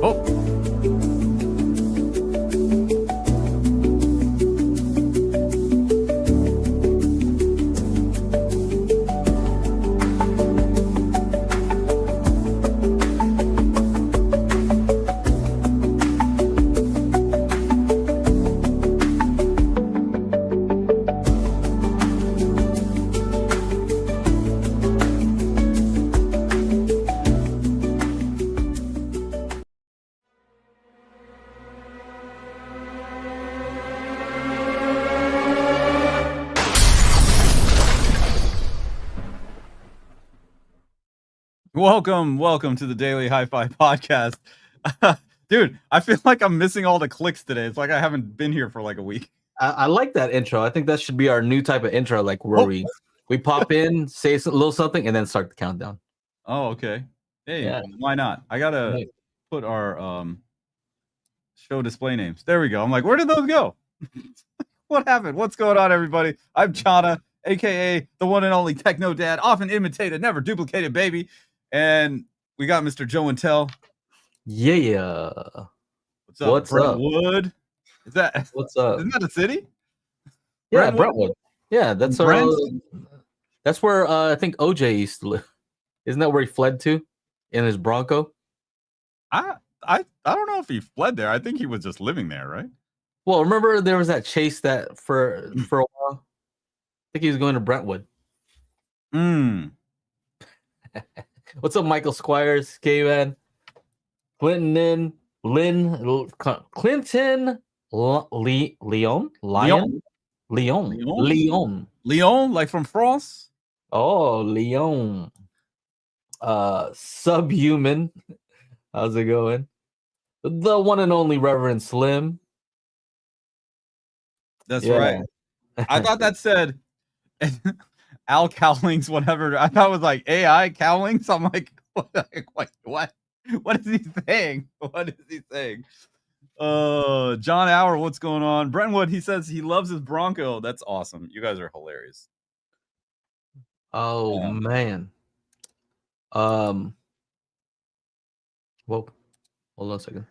Oh. Welcome to the Daily HiFi podcast. Dude, I feel like I'm missing all the clicks today. It's like I haven't been here for like a week. I like that intro. I think that should be our new type of intro, like where we pop in, say a little something, and then start the countdown. Oh, okay. Hey, why not? I gotta put our show display names. There we go. I'm like, where did those go? What happened? What's going on, everybody? I'm Chana, aka the one and only Techno Dad, often imitated, never duplicated, baby. And we got Mr. Joe and Tell. Yeah. What's up, Brentwood? Is that what's up? Isn't that a city? Yeah, Brentwood. Yeah, that's where I think OJ used to live. Isn't that where he fled to in his Bronco? I don't know if he fled there. I think he was just living there, right? Well, remember there was that chase that for a while. I think he was going to Brentwood. What's up, Michael Squires, K-Man, Clinton, Leon, like from France. Oh, Leon. Subhuman. How's it going? The one and only Reverend Slim. That's right. I thought that said Al Cowlings, whatever. I thought it was like AI Cowlings. I'm like, what? What is he saying? What is he saying? John Hour, what's going on? Brentwood, he says he loves his Bronco. That's awesome. You guys are hilarious. Oh man. Whoa. Hold on a second.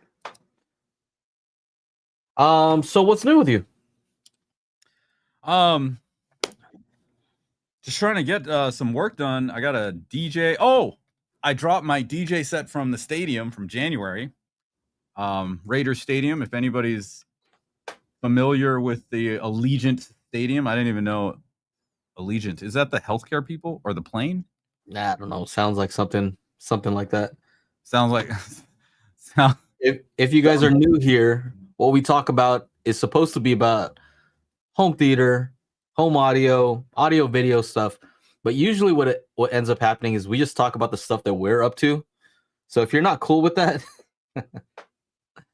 So what's new with you? Just trying to get some work done. I got a DJ. Oh, I dropped my DJ set from the stadium from January. Raiders Stadium. If anybody's familiar with the Allegiant Stadium, I didn't even know Allegiant. Is that the healthcare people or the plane? Nah, I don't know. Sounds like something like that. Sounds like. If you guys are new here, what we talk about is supposed to be about home theater, home audio, video stuff. But usually what ends up happening is we just talk about the stuff that we're up to. So if you're not cool with that,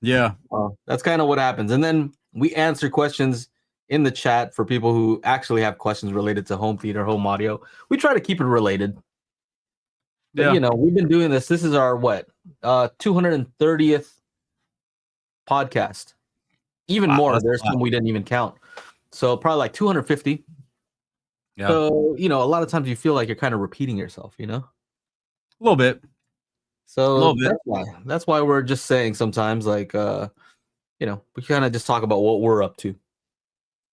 yeah, that's kind of what happens. And then we answer questions in the chat for people who actually have questions related to home theater, home audio. We try to keep it related. But, we've been doing this. This is our 230th podcast. Even more. There's some we didn't even count. So probably like 250. Yeah. So, a lot of times you feel like you're kind of repeating yourself, A little bit. So that's why we're just saying sometimes like, we kind of just talk about what we're up to.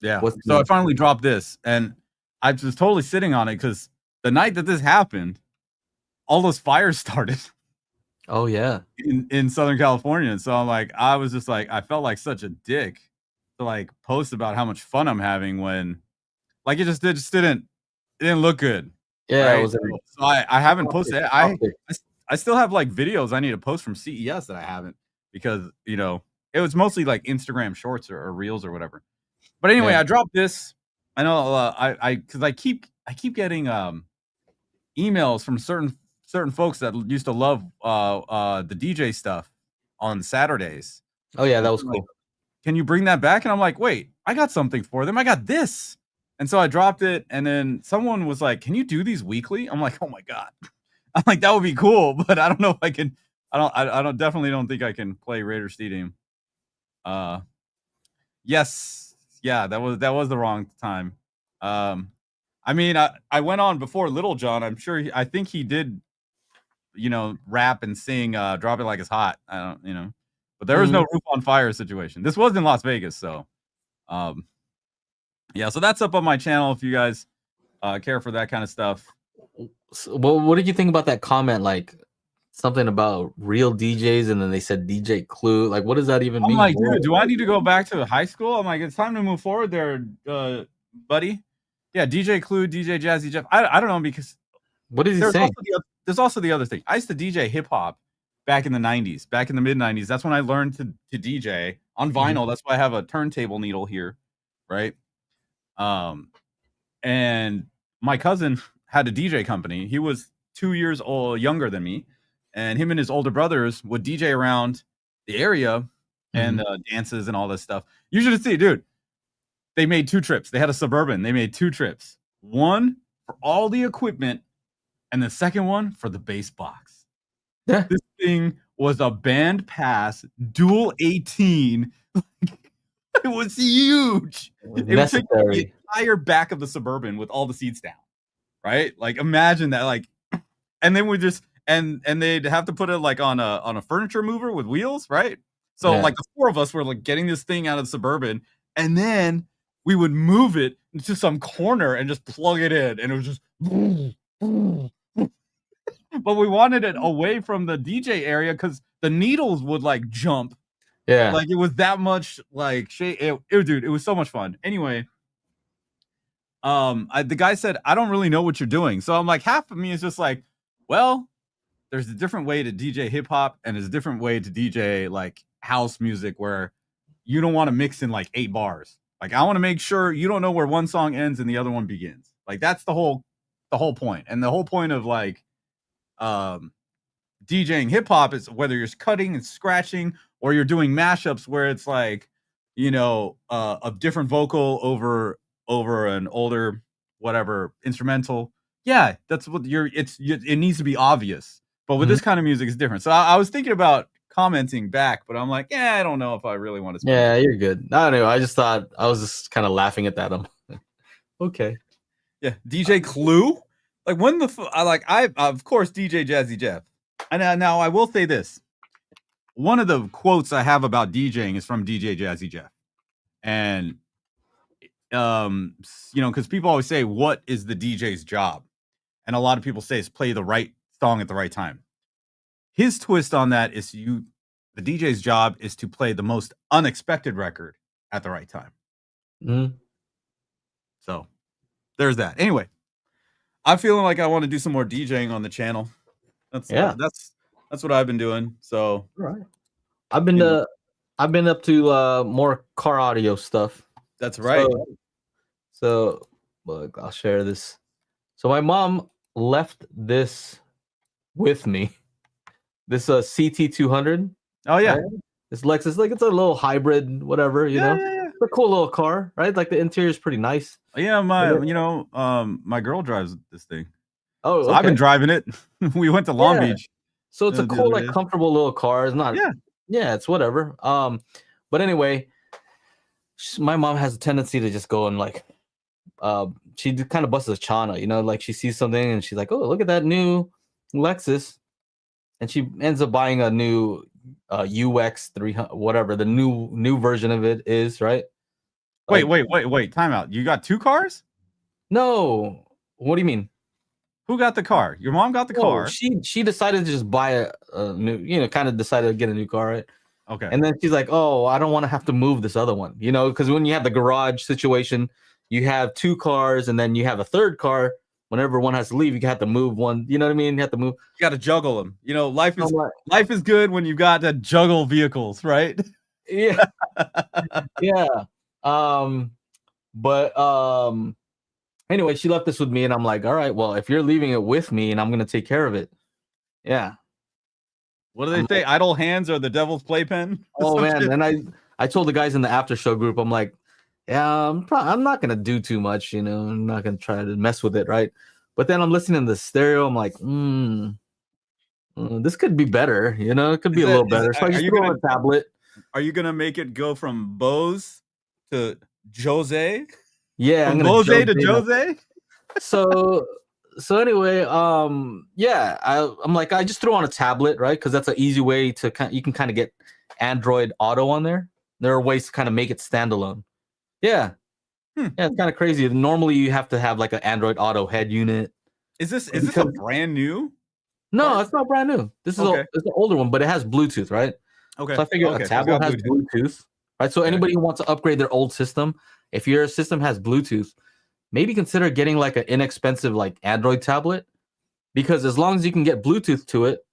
Yeah. So I finally dropped this and I was totally sitting on it because the night that this happened, all those fires started. Oh yeah. In Southern California. And so I'm like, I felt like such a dick to like post about how much fun I'm having when like it didn't look good. Yeah. Right? So I haven't posted it. I still have like videos I need to post from CES that I haven't because it was mostly like Instagram shorts or reels or whatever. But anyway, I dropped this. I know because I keep getting emails from certain folks that used to love the DJ stuff on Saturdays. Oh yeah, that was cool. Can you bring that back? And I'm like, wait, I got something for them. I got this. And so I dropped it, and then someone was like, can you do these weekly? I'm like, oh my God. I'm like, that would be cool, but I don't know if I can. I definitely don't think I can play Raider Stadium. Yes. Yeah, that was the wrong time. I mean, I went on before Little John. I think he did rap and sing Drop It Like It's Hot. I don't, but there was no roof on fire situation. This was in Las Vegas, so yeah, so that's up on my channel if you guys care for that kind of stuff. Well, what did you think about that comment? Like something about real DJs, and then they said DJ Clue. Like, what does that even mean? I'm like, dude, do I need to go back to high school? I'm like, it's time to move forward there, buddy. Yeah, DJ Clue, DJ Jazzy Jeff. I don't know, because what is he saying? There's also the other thing. I used to DJ hip hop back in the 90s, back in the mid 90s. That's when I learned to DJ on vinyl. That's why I have a turntable needle here, right? And my cousin had a DJ company. He was 2 years younger than me, and him and his older brothers would DJ around the area and dances and all this stuff. You should see, dude. They made 2 trips. They had a Suburban. They made 2 trips. One for all the equipment, and the second one for the bass box. Yeah. This thing was a band pass, dual 18. It was huge. It was the entire back of the Suburban with all the seats down, right? Like, imagine that. Like, and then we just and they'd have to put it like on a furniture mover with wheels, right? So like the 4 of us were like getting this thing out of the Suburban, and then we would move it into some corner and just plug it in, and it was just. But we wanted it away from the DJ area because the needles would like jump. Yeah, like it was that much like shit. Dude, it was so much fun. Anyway, the guy said, I don't really know what you're doing. So I'm like, half of me is just like, well, there's a different way to DJ hip hop, and there's a different way to DJ like house music where you don't want to mix in like 8 bars. Like, I want to make sure you don't know where one song ends and the other one begins. Like, that's the whole point. And the whole point of like DJing hip hop is whether you're cutting and scratching or you're doing mashups where it's like, a different vocal over an older whatever instrumental. Yeah, that's what it needs to be obvious. But with this kind of music, it's different. So I was thinking about commenting back, but I'm like, I don't know if I really want to. Yeah, you're good. I don't know. I just thought I was just kind of laughing at that. Okay. Yeah, DJ Clue. Like, when I of course DJ Jazzy Jeff. And now I will say this. One of the quotes I have about DJing is from DJ Jazzy Jeff. And because people always say, what is the DJ's job? And a lot of people say it's play the right song at the right time. His twist on that is the DJ's job is to play the most unexpected record at the right time. So there's that. Anyway, I'm feeling like I want to do some more DJing on the channel. That's what I've been doing. So right. I've been up to more car audio stuff. That's right. So look, I'll share this. So my mom left this with me. This CT200. Oh yeah. Right? This Lexus, like, it's a little hybrid, whatever, you know. Yeah. It's a cool little car, right? Like, the interior is pretty nice. Yeah, my girl drives this thing. Oh, so I've been driving it. We went to Long Beach. So it's a cool, like, comfortable little car. It's not. Yeah, it's whatever. But anyway, my mom has a tendency to just go and like, she kind of busts a chana, like she sees something and she's like, oh, look at that new Lexus, and she ends up buying a new UX 300, whatever the new version of it is, right? Wait, time out. You got 2 cars? No. What do you mean? Who got the car? Your mom got the car. She decided to just buy a new, kind of decided to get a new car, right? Okay. And then she's like, oh, I don't want to have to move this other one, because when you have the garage situation, you have 2 cars and then you have a third car. Whenever one has to leave, you have to move one. You know what I mean? You have to move. You got to juggle them. Life is good when you've got to juggle vehicles, right? Yeah. Yeah. Anyway, she left this with me, and I'm like, all right, well, if you're leaving it with me, and I'm gonna take care of it. Yeah. What do they say? Idle hands are the devil's playpen. Oh man! And I told the guys in the after show group, I'm like, yeah, I'm not gonna do too much, I'm not gonna try to mess with it, right? But then I'm listening to the stereo, I'm like, this could be better, it could be a little better. So I just go on a tablet. Are you gonna make it go from Bose to Jose? Yeah, from Bose to Jose. So So anyway, yeah, I'm like, I just threw on a tablet, right? Because that's an easy way to you can kind of get Android Auto on there. There are ways to kind of make it standalone. Yeah, yeah, it's kind of crazy. Normally, you have to have like an Android Auto head unit. Is this a brand new? No, it's not brand new. This is it's an older one, but it has Bluetooth, right? Okay. So I figured a tablet has Bluetooth, right? So anybody who wants to upgrade their old system, if your system has Bluetooth, maybe consider getting like an inexpensive like Android tablet, because as long as you can get Bluetooth to it,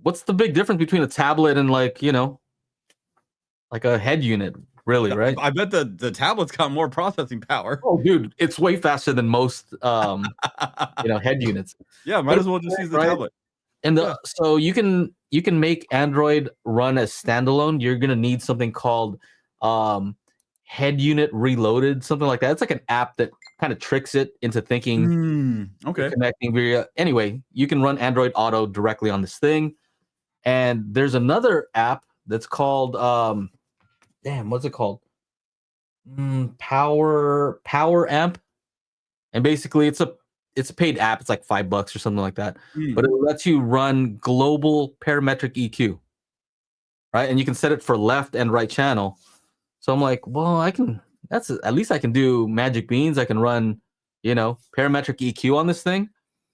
what's the big difference between a tablet and like, you know, like a head unit, really, right? I bet the tablet's got more processing power. Oh, dude, it's way faster than most you know, head units. Yeah, might as well just use the tablet. And so you can make Android run as standalone. You're gonna need something called Head Unit Reloaded, something like that. It's like an app that kind of tricks it into thinking connecting via. Anyway, you can run Android Auto directly on this thing. And there's another app that's called what's it called? Power Amp. And basically it's a paid app. It's like $5 or something like that. But it lets you run global parametric EQ. Right? And you can set it for left and right channel. So I'm like, well, at least I can do Magic Beans. I can run, you know, parametric EQ on this thing.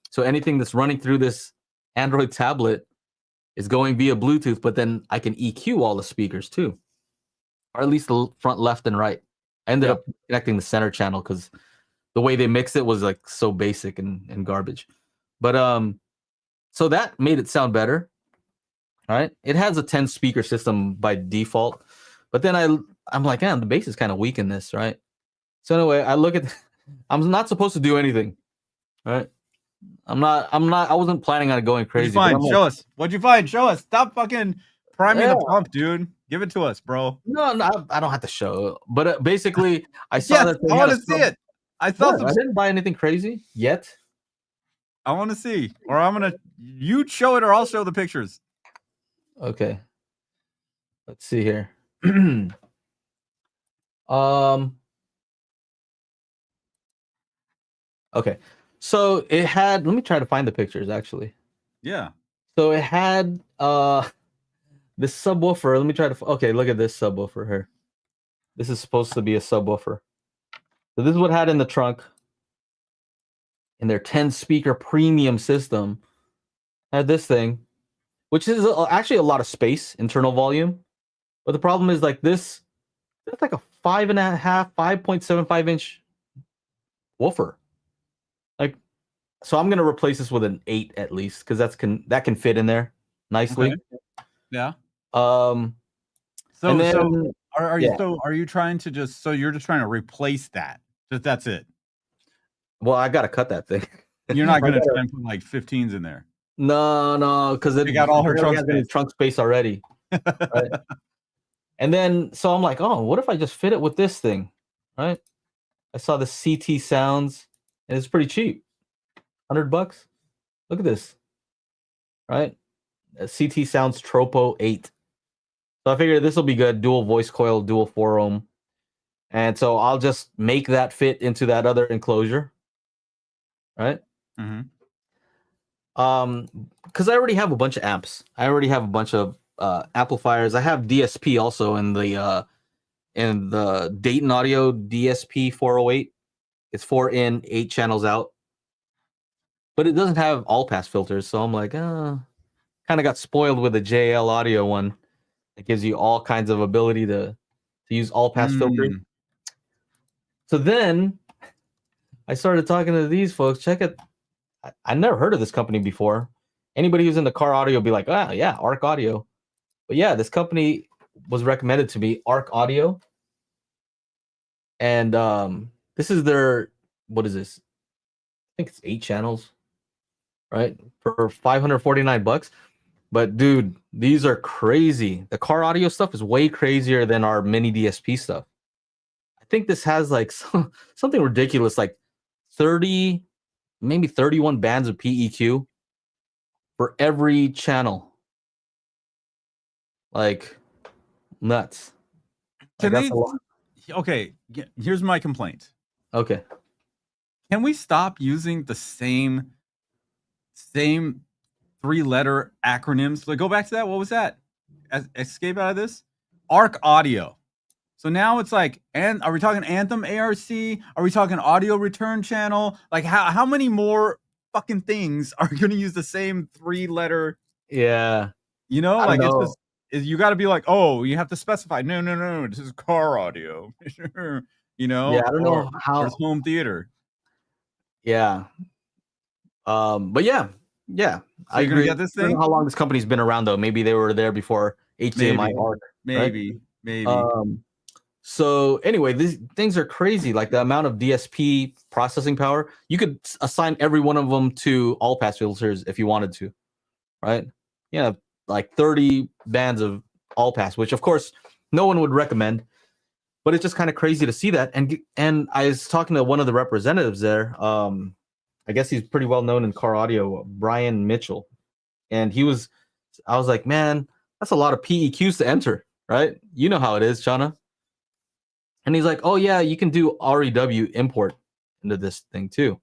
So anything that's running through this Android tablet is going via Bluetooth, but then I can EQ all the speakers too. Or at least the front, left, and right. I ended up connecting the center channel because the way they mixed it was like so basic and garbage. But so that made it sound better. All right. It has a 10 speaker system by default. But then I'm like, the bass is kind of weak in this, right? So anyway, I look at I'm not supposed to do anything. Right? I wasn't planning on going crazy. What'd you find? Show us. What'd you find? Show us. Stop fucking priming the pump, dude. Give it to us, bro. No, I don't have to show. But basically, I saw that. I want to see it. I didn't buy anything crazy yet. I want to see, or you show it, or I'll show the pictures. Okay. Let's see here. Okay. So it had, let me try to find the pictures actually. Yeah. So it had this subwoofer. Let me try to okay, look at this subwoofer here. This is supposed to be a subwoofer. So this is what it had in the trunk. In their 10 speaker premium system. Had this thing, which is actually a lot of space, internal volume. But the problem is like this, that's like a 5.75 inch woofer. Like, so I'm gonna replace this with an 8 at least, because that can fit in there nicely. Okay. Yeah. So are you trying to you're just trying to replace that? That's it. Well, I gotta cut that thing. You're not gonna try and put like 15s in there. No, because it got all her trunk space already. Right? And then so I'm like, oh, what if I just fit it with this thing? Right? I saw the CT Sounds, and it's pretty cheap. $100. Look at this. Right? A CT Sounds Tropo 8. So I figured this will be good. Dual voice coil, dual 4 ohm. And so I'll just make that fit into that other enclosure. Right? Mm-hmm. Because I already have a bunch of amps. I already have a bunch of amplifiers. I have DSP also in the Dayton Audio DSP 408. It's 4 in, 8 channels out. But it doesn't have all pass filters, so I'm like, kind of got spoiled with the JL Audio one. It gives you all kinds of ability to use all pass filters. So then I started talking to these folks. Check it. I never heard of this company before. Anybody who's in the car audio will be like, yeah, Arc Audio. But yeah, this company was recommended to me, Arc Audio. And this is their, what is this? I think it's 8 channels, right? For $549. But dude, these are crazy. The car audio stuff is way crazier than our mini DSP stuff. I think this has like something ridiculous, like 30, maybe 31 bands of PEQ for every channel. Like nuts. Okay, here's my complaint. Okay. Can we stop using the same 3-letter acronyms? Like, go back to that. What was that? Escape out of this? ARC Audio. So now it's like, and are we talking Anthem ARC? Are we talking Audio Return Channel? Like, how many more fucking things are going to use the same 3-letter? Yeah. You know, like it's just you got to be like, oh, you have to specify. No, this is car audio. You know, yeah, I don't know how. There's home theater. Yeah. But yeah. So I agree. Get this thing? I don't know how long this company's been around though. Maybe they were there before HDMI ARC. Maybe. So anyway, these things are crazy. Like the amount of DSP processing power, you could assign every one of them to all pass filters if you wanted to, right? Yeah, like 30 bands of all pass, which of course no one would recommend, but it's just kind of crazy to see that. And I was talking to one of the representatives there. I guess he's pretty well known in car audio, Brian Mitchell, and I was like, man, that's a lot of PEQs to enter, right? You know how it is, Shauna. And he's like, oh, yeah, you can do REW import into this thing, too.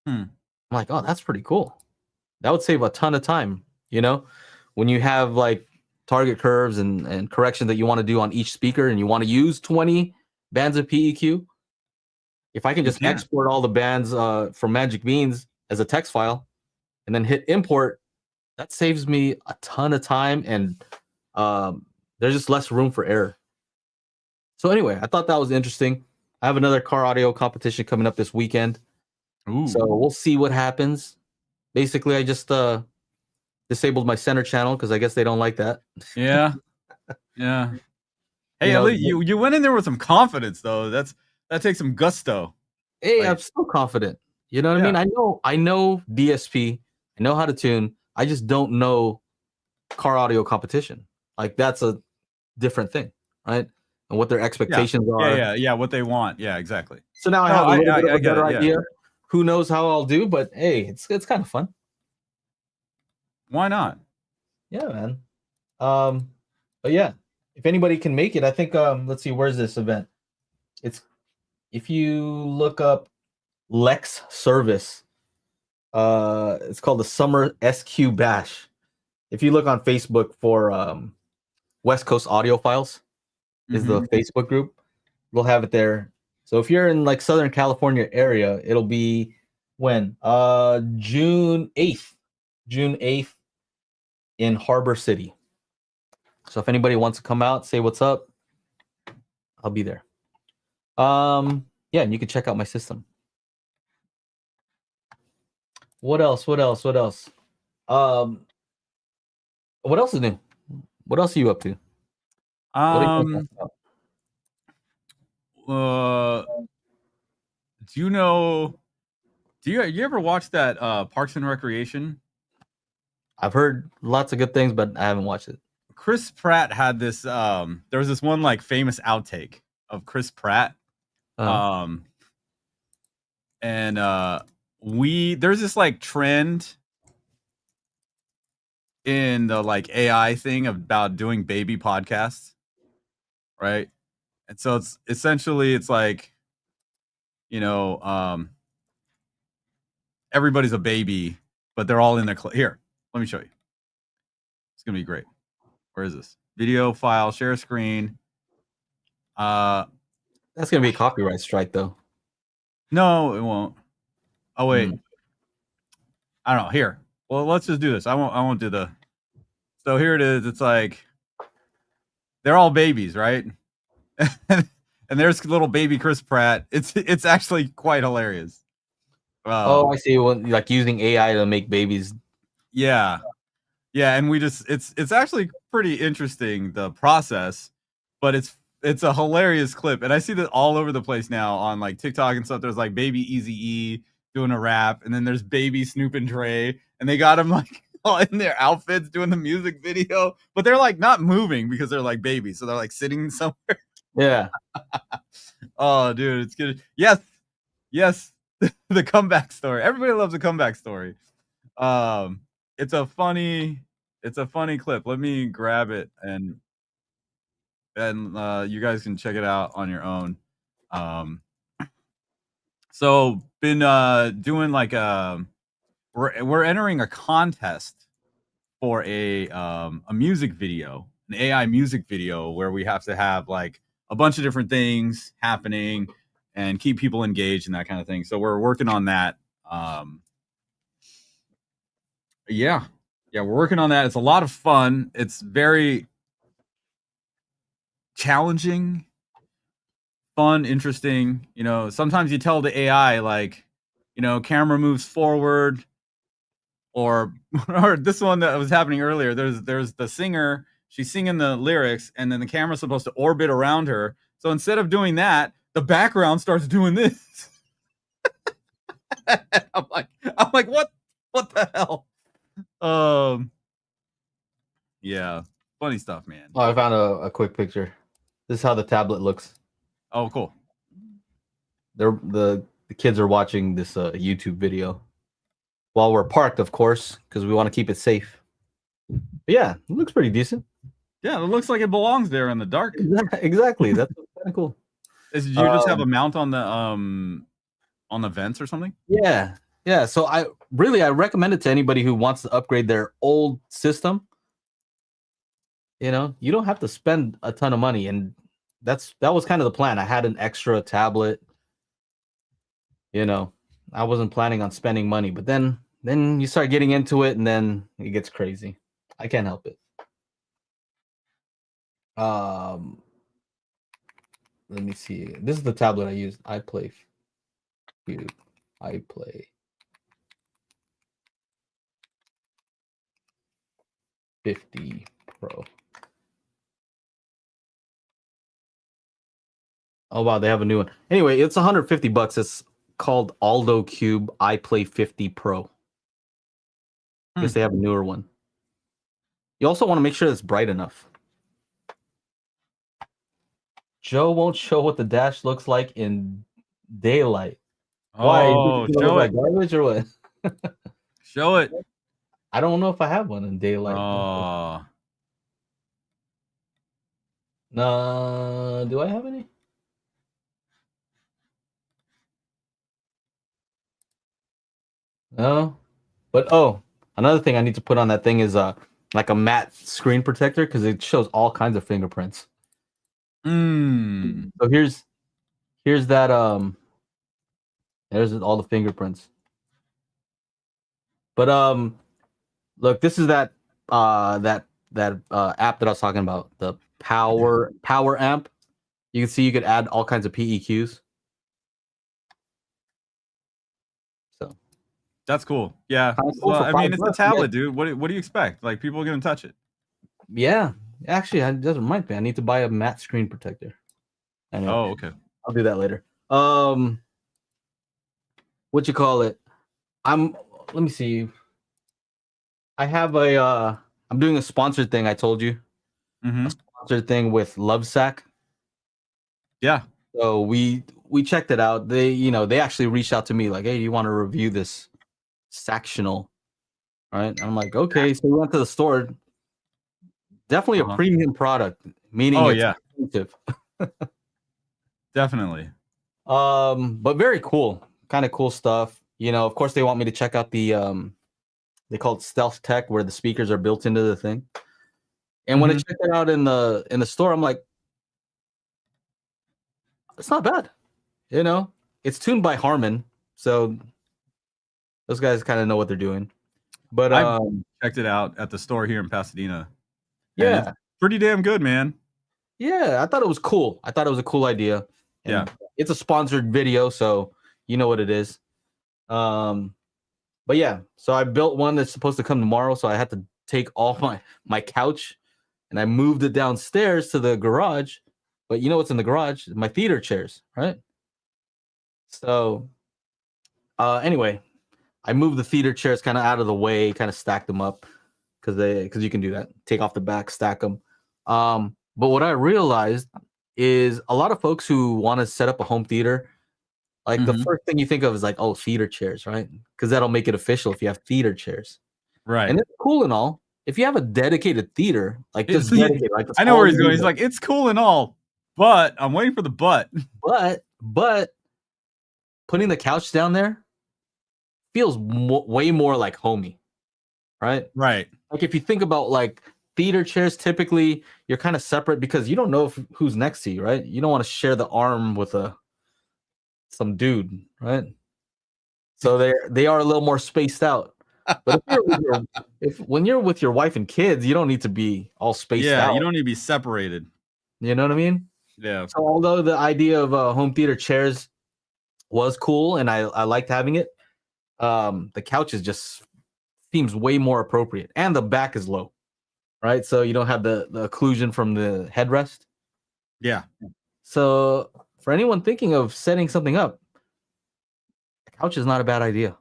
I'm like, oh, that's pretty cool. That would save a ton of time, you know, when you have like target curves and correction that you want to do on each speaker and you want to use 20 bands of PEQ. If I can just export all the bands from Magic Beans as a text file and then hit import, that saves me a ton of time and there's just less room for error. So anyway, I thought that was interesting. I have another car audio competition coming up this weekend. Ooh. So we'll see what happens. Basically, I just disabled my center channel because I guess they don't like that. Yeah. Hey, at least you went in there with some confidence, though. That takes some gusto. Hey, I'm still confident. You know what I mean? I know DSP. I know how to tune. I just don't know car audio competition. Like that's a different thing, right? And what their expectations are. Yeah, what they want. Yeah, exactly. So now I have a little bit of a better idea. Who knows how I'll do, but hey, it's kind of fun. Why not? Yeah, man. But yeah, if anybody can make it, I think let's see, where's this event? It's if you look up Lex Service, it's called the Summer SQ Bash. If you look on Facebook for West Coast Audiophiles, is the Facebook group. We'll have it there. So if you're in like Southern California area, it'll be when? June 8th in Harbor City. So if anybody wants to come out, say what's up, I'll be there. Yeah, and you can check out my system. What else? What else is new? What else are you up to? Do you ever watch that Parks and Recreation? I've heard lots of good things, but I haven't watched it. Chris Pratt had this there was this one like famous outtake of Chris Pratt. And there's this like trend in the like AI thing about doing baby podcasts, right? And so it's essentially like, you know, everybody's a baby, but they're all in their here. Let me show you. It's gonna be great. Where is this video file? Share screen. That's gonna be a copyright strike, though. No, it won't. Oh wait, I don't know. Here, well, let's just do this. I won't do the. So here it is. It's like they're all babies, right? And there's little baby Chris Pratt. It's actually quite hilarious. Oh, I see. Well, like using AI to make babies. Yeah, and we just it's actually pretty interesting, the process, but it's a hilarious clip, and I see that all over the place now on like TikTok and stuff. There's like baby Eazy-E doing a rap, and then there's baby Snoop and Dre, and they got them like all in their outfits doing the music video, but they're like not moving because they're like babies, so they're like sitting somewhere. Yeah. Oh, dude, it's good. Yes, the comeback story. Everybody loves a comeback story. It's a funny clip. Let me grab it and you guys can check it out on your own. So been doing like we're entering a contest for a music video, an AI music video where we have to have like a bunch of different things happening and keep people engaged and that kind of thing. So we're working on that. Yeah, we're working on that. It's a lot of fun. It's very challenging, fun, interesting. You know, sometimes you tell the AI like, you know, camera moves forward, or this one that was happening earlier. There's the singer. She's singing the lyrics, and then the camera's supposed to orbit around her. So instead of doing that, the background starts doing this. I'm like, what the hell? Yeah, funny stuff, man. Oh, I found a quick picture. This is how the tablet looks. Oh, cool. The kids are watching this YouTube video while we're parked, of course, because we want to keep it safe. But yeah, it looks pretty decent. Yeah, it looks like it belongs there in the dark. Exactly. That's kind of cool. Do you just have a mount on the vents or something? Yeah. So I recommend it to anybody who wants to upgrade their old system. You know, you don't have to spend a ton of money, and that was kind of the plan. I had an extra tablet. You know, I wasn't planning on spending money, but then you start getting into it, and then it gets crazy. I can't help it. Let me see. This is the tablet I use. iPlay 50 Pro. Oh wow, they have a new one. Anyway, it's $150. It's called Aldo Cube iPlay 50 Pro. I guess they have a newer one. You also want to make sure it's bright enough. Joe won't show what the dash looks like in daylight. Why? Oh, show it. Like garbage or what? Show it. I don't know if I have one in daylight. Oh. No, do I have any? No. But another thing I need to put on that thing is like a matte screen protector because it shows all kinds of fingerprints. So here's that there's all the fingerprints. But look, this is that app that I was talking about, the power amp. You can see you could add all kinds of PEQs. So that's cool. Yeah. Cool. Well, I mean, it's a tablet, dude. What do you expect? Like, people are gonna touch it. Yeah. Actually, it doesn't remind me. I need to buy a matte screen protector. Anyway, oh, okay. I'll do that later. What you call it? Let me see. I have I'm doing a sponsored thing. I told you. A sponsored thing with Lovesack. Yeah. So we checked it out. They actually reached out to me like, hey, you want to review this sectional? All right. I'm like, okay. So we went to the store. Definitely a premium product, meaning it's expensive. Definitely. But very cool. Kind of cool stuff. You know, of course they want me to check out the they call it Stealth Tech, where the speakers are built into the thing. And when I checked it out in the store, I'm like, it's not bad. You know, it's tuned by Harman, so those guys kind of know what they're doing. But I checked it out at the store here in Pasadena. Yeah, it's pretty damn good, man. Yeah, I thought it was cool. I thought it was a cool idea. And yeah, it's a sponsored video, so you know what it is. But yeah, so I built one that's supposed to come tomorrow, so I had to take all my couch and I moved it downstairs to the garage. But you know what's in the garage? My theater chairs, right? So anyway, I moved the theater chairs kind of out of the way, kind of stacked them up because you can do that. Take off the back, stack them. But what I realized is a lot of folks who want to set up a home theater, like the first thing you think of is like, oh, theater chairs, right? Because that'll make it official if you have theater chairs. Right. And it's cool and all. If you have a dedicated theater, like just dedicated, like I know where he's going. He's like, it's cool and all, but I'm waiting for the but. But putting the couch down there feels way more like homey, right? Right. Like if you think about like theater chairs, typically you're kind of separate because you don't know who's next to you, right? You don't want to share the arm with some dude, right? So they are a little more spaced out. But when you're with your wife and kids, you don't need to be all spaced out. Yeah, you don't need to be separated. You know what I mean? Yeah. So although the idea of home theater chairs was cool and I liked having it, the couches just seems way more appropriate, and the back is low, right? So you don't have the occlusion from the headrest. Yeah. So for anyone thinking of setting something up, the couch is not a bad idea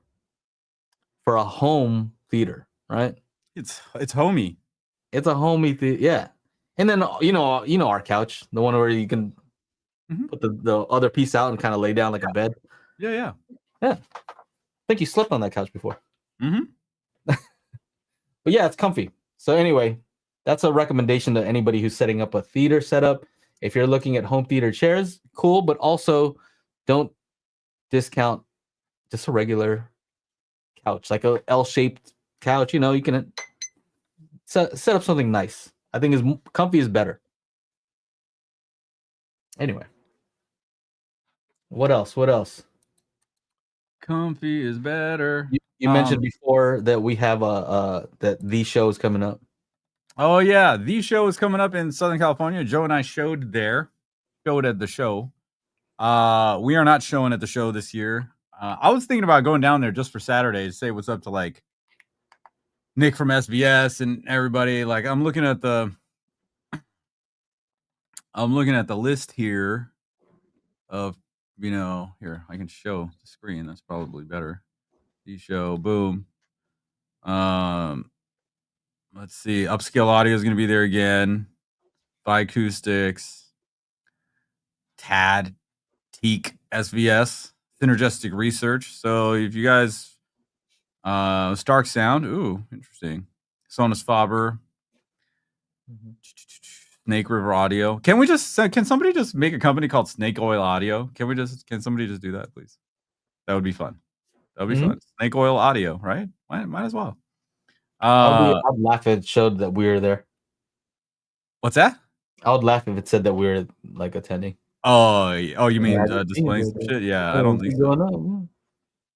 for a home theater, right? It's homey. It's a homey theater, yeah. And then you know our couch, the one where you can put the other piece out and kind of lay down like a bed. Yeah. I think you slept on that couch before. But yeah, it's comfy. So anyway, that's a recommendation to anybody who's setting up a theater setup. If you're looking at home theater chairs, cool, but also don't discount just a regular couch, like a L-shaped couch. You know, you can set up something nice. I think is comfy is better. Anyway, what else? Comfy is better. You mentioned before that we have that the show is coming up. Oh yeah, the show is coming up in Southern California. Joe and I showed at the show. We are not showing at the show this year. I was thinking about going down there just for Saturday to say what's up to like Nick from SVS and everybody. Like I'm looking at the list here of, here I can show the screen. That's probably better. The show, boom. Let's see. Upscale Audio is going to be there again. Acoustics. TAD, Teak, SVS, Synergistic Research. So if you guys, Stark Sound, ooh, interesting. Sonus Faber, Snake River Audio. Can somebody just make a company called Snake Oil Audio? Can somebody just do that, please? That would be fun. That would be fun. Snake Oil Audio, right? Might as well. I'd laugh if it showed that we were there. What's that? I would laugh if it said that we were like attending. Oh, you mean displaying some shit? Yeah, I don't think so.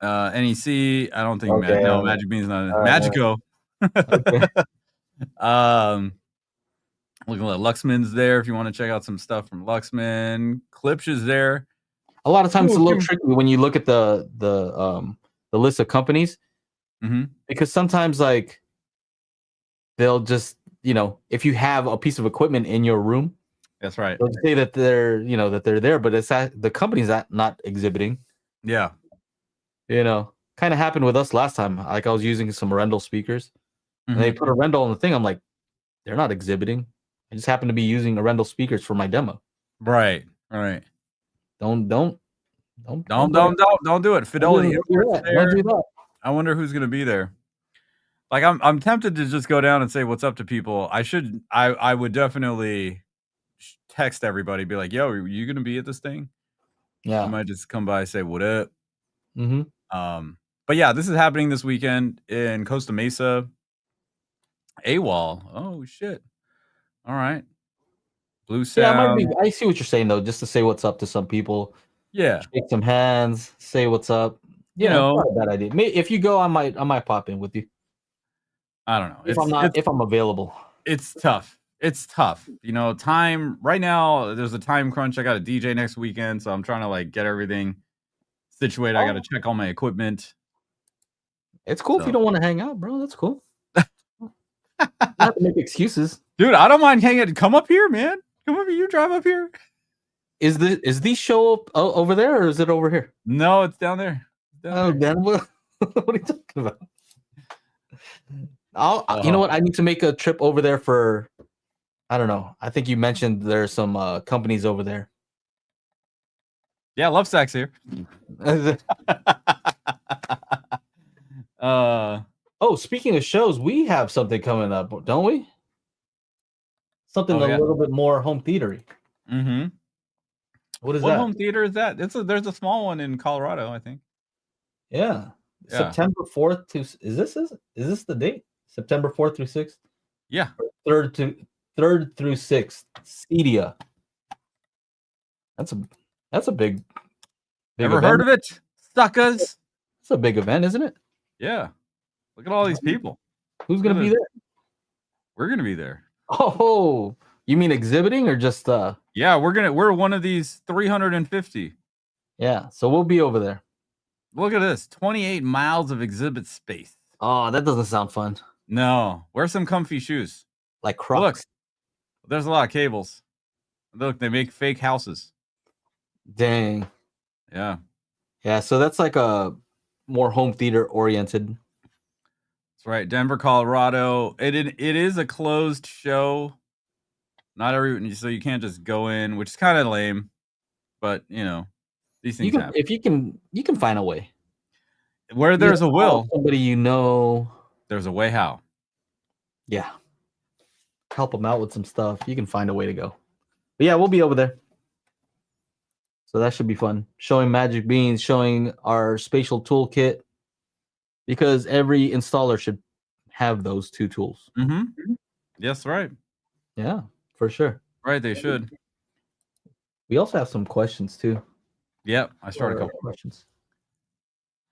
NEC, I don't think no, Magic Bean's not Magico. Okay. Looking like Luxman's there if you want to check out some stuff from Luxman. Klipsch is there. A lot of times it's a little tricky when you look at the list of companies, because sometimes like they'll just, if you have a piece of equipment in your room, that's right, they'll say that they're there, but it's the company's not exhibiting. Yeah, kind of happened with us last time. Like I was using some Rendell speakers, and they put a Rendell on the thing. I'm like, they're not exhibiting. I just happen to be using a Rendell speakers for my demo. Right. Don't do it. Fidelity. Don't do that. I wonder who's going to be there. Like I'm tempted to just go down and say what's up to people. I would definitely text everybody, be like, yo, are you going to be at this thing? Yeah. I might just come by and say, what up? But yeah, this is happening this weekend in Costa Mesa. AWOL. Oh shit. All right. Blue Sound. Yeah, I see what you're saying though, just to say what's up to some people. Yeah. Shake some hands, say what's up. It's not a bad idea. If you go, I might pop in with you. I don't know. If I'm available. It's tough. Time right now, there's a time crunch. I got a DJ next weekend, so I'm trying to like get everything situated. I got to check all my equipment. It's cool if you don't want to hang out, bro. That's cool. Not have to make excuses. Dude, I don't mind hanging. Come up here, man. Come up here. You drive up here. Is the show over there or is it over here? No, it's down there. Dan, what are you talking about? You know what? I need to make a trip over there for, I don't know. I think you mentioned there's some companies over there. Yeah, Love Sack's here. Speaking of shows, we have something coming up, don't we? Something a little bit more home theatery. What is What that? home theater is that? There's a small one in Colorado, I think. Yeah. September 4th to is this the date? September 4th through 6th? Yeah. 3rd through 6th. Cedia. That's a big Ever event. heard of it? Suckers. It's a big event, isn't it? Yeah. Look at all these people. Who's gonna be there? We're gonna be there. Oh, you mean exhibiting or just Yeah, we're one of these 350. Yeah, so we'll be over there. Look at this. 28 miles of exhibit space. Oh, that doesn't sound fun. No. Wear some comfy shoes. Like Crocs. Look, there's a lot of cables. Look, they make fake houses. Dang. Yeah. Yeah, so that's like a more home theater oriented. That's right. Denver, Colorado. It is a closed show. Not every, so you can't just go in, which is kind of lame. But these things happen. If you can find a way. Where there's a will, somebody there's a way how. Yeah. Help them out with some stuff. You can find a way to go. But yeah, we'll be over there. So that should be fun. Showing magic beans, showing our spatial toolkit, because every installer should have those two tools. Mm-hmm. Yes, right. Yeah, for sure. Right, they should. We also have some questions too. Yep, I started a couple questions.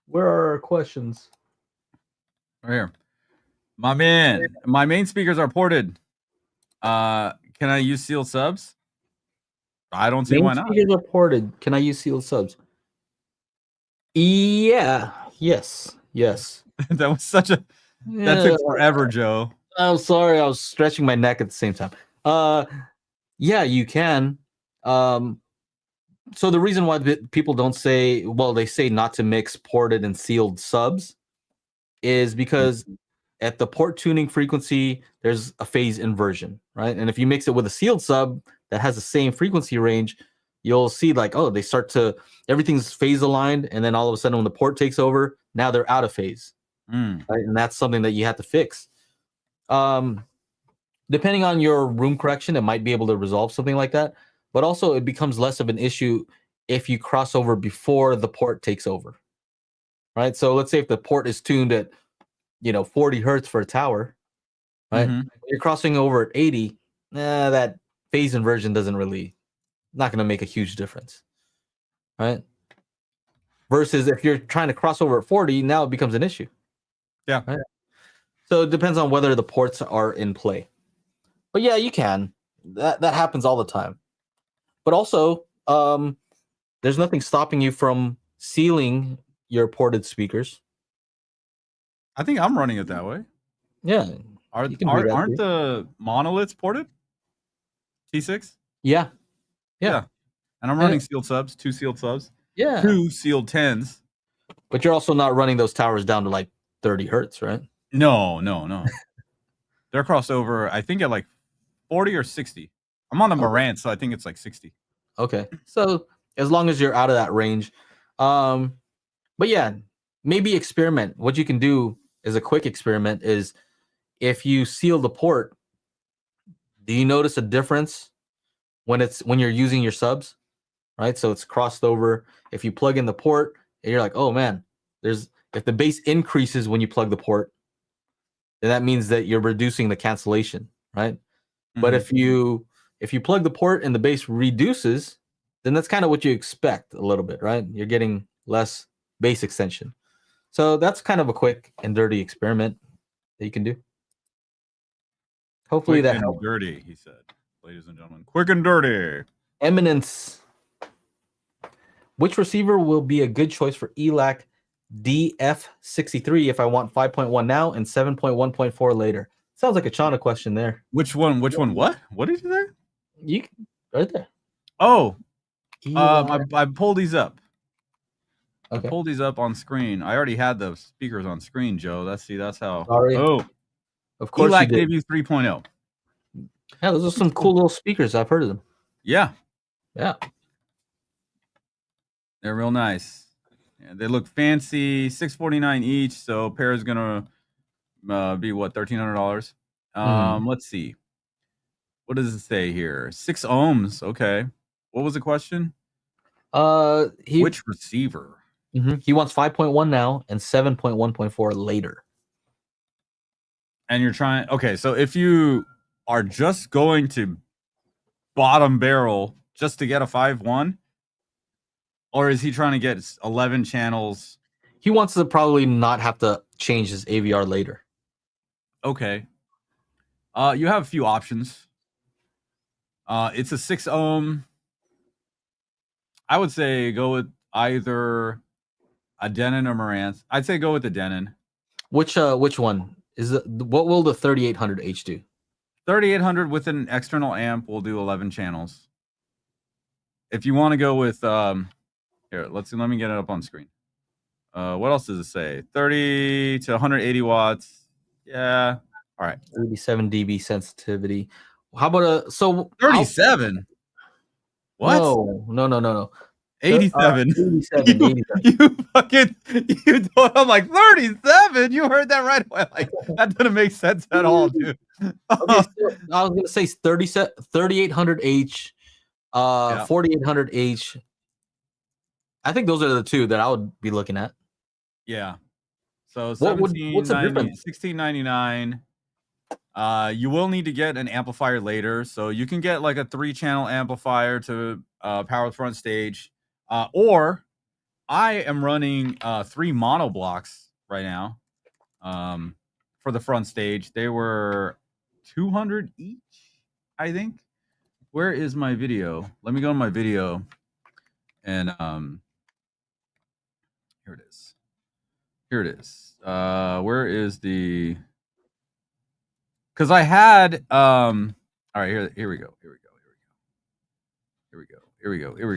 Where are our questions? Right here. My main speakers are ported. Can I use sealed subs? I don't see why not. Speakers are ported. Can I use sealed subs? Yeah. Yes. That was that took forever, Joe. I'm sorry, I was stretching my neck at the same time. Yeah, you can. So the reason why people don't say, they say not to mix ported and sealed subs is because at the port tuning frequency, there's a phase inversion, right? And if you mix it with a sealed sub that has the same frequency range, you'll see they start to, everything's phase aligned. And then all of a sudden when the port takes over, now they're out of phase. Right? And that's something that you have to fix. Depending on your room correction, it might be able to resolve something like that. But also it becomes less of an issue if you cross over before the port takes over. Right? So let's say if the port is tuned at 40 hertz for a tower, right? Mm-hmm. You're crossing over at 80, that phase inversion not going to make a huge difference. Right? Versus if you're trying to cross over at 40, now it becomes an issue. Yeah. Right? So it depends on whether the ports are in play. But yeah, you can. That happens all the time. But also, there's nothing stopping you from sealing your ported speakers. I think I'm running it that way. Yeah. Aren't the monoliths ported? T6? Yeah. And I'm running sealed subs, 2 sealed subs. Yeah. 2 sealed 10s. But you're also not running those towers down to like 30 hertz, right? No. They're crossed over, I think, at like 40 or 60. I'm on the Marantz, so I think it's like 60. Okay. So as long as you're out of that range. But yeah, maybe experiment. What you can do as a quick experiment is if you seal the port, do you notice a difference when you're using your subs? Right? So it's crossed over. If you plug in the port and you're like, oh man, if the bass increases when you plug the port, then that means that you're reducing the cancellation, right? Mm-hmm. But if you plug the port and the bass reduces, then that's kind of what you expect a little bit, right? You're getting less bass extension. So that's kind of a quick and dirty experiment that you can do. Hopefully quick that helps. Dirty, he said, ladies and gentlemen. Quick and dirty. Eminence. Which receiver will be a good choice for ELAC DF63 if I want 5.1 now and 7.1.4 later? Sounds like a Chana question there. Which one? What? What did you say? You right there. Oh, I pulled these up. Okay. I pulled these up on screen. I already had the speakers on screen, Joe. That's how. Sorry. Oh, of course. ELAC debut 3.0. Yeah, those are some cool little speakers. I've heard of them. Yeah. They're real nice. Yeah, they look fancy. $649 each. So pair is gonna be what, $1,300. Let's see. What does it say here? 6 ohms. Okay. What was the question? Which receiver? He wants 5.1 now and 7.1.4 later. And you're trying. Okay, so if you are just going to bottom barrel just to get a 5.1, or is he trying to get 11 channels? He wants to probably not have to change his AVR later. Okay. You have a few options. It's a 6 ohm. I would say go with either a Denon or Marantz. I'd say go with the Denon. Which one is it? What will the 3800H do? 3800 with an external amp will do 11 channels. If you want to go with here, let me get it up on screen. What else does it say? 30 to 180 watts. Yeah. All right. 37 dB sensitivity. How about 37? What? No. 87. 87. You fucking I'm like 37. You heard that right away. Like that doesn't make sense at all, dude. Okay, so I was gonna say 3800H, 4800H. I think those are the two that I would be looking at. Yeah. So what's the difference? 1699. You will need to get an amplifier later, so you can get like a 3-channel amplifier to power the front stage, or I am running 3 mono blocks right now for the front stage. They were 200 each, I think. Where is my video? Let me go to my video, and here it is. Here it is. Where is the? Because I had all right, here we go. Here we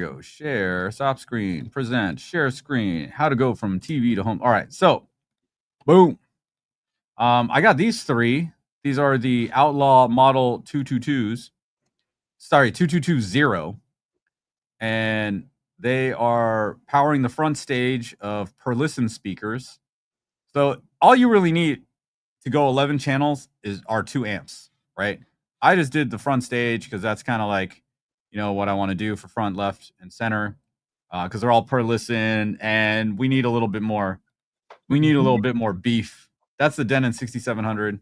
go. Share, stop screen, present, share screen, how to go from TV to home. All right, so boom. I got these 3. These are the Outlaw Model 222s. Sorry, 2220. And they are powering the front stage of per listen speakers. So all you really need to go 11 channels are 2 amps, right? I just did the front stage because that's kind of like, what I want to do for front, left, and center, because they're all per listen, and we need a little bit more. We need a little bit more beef. That's the Denon 6700.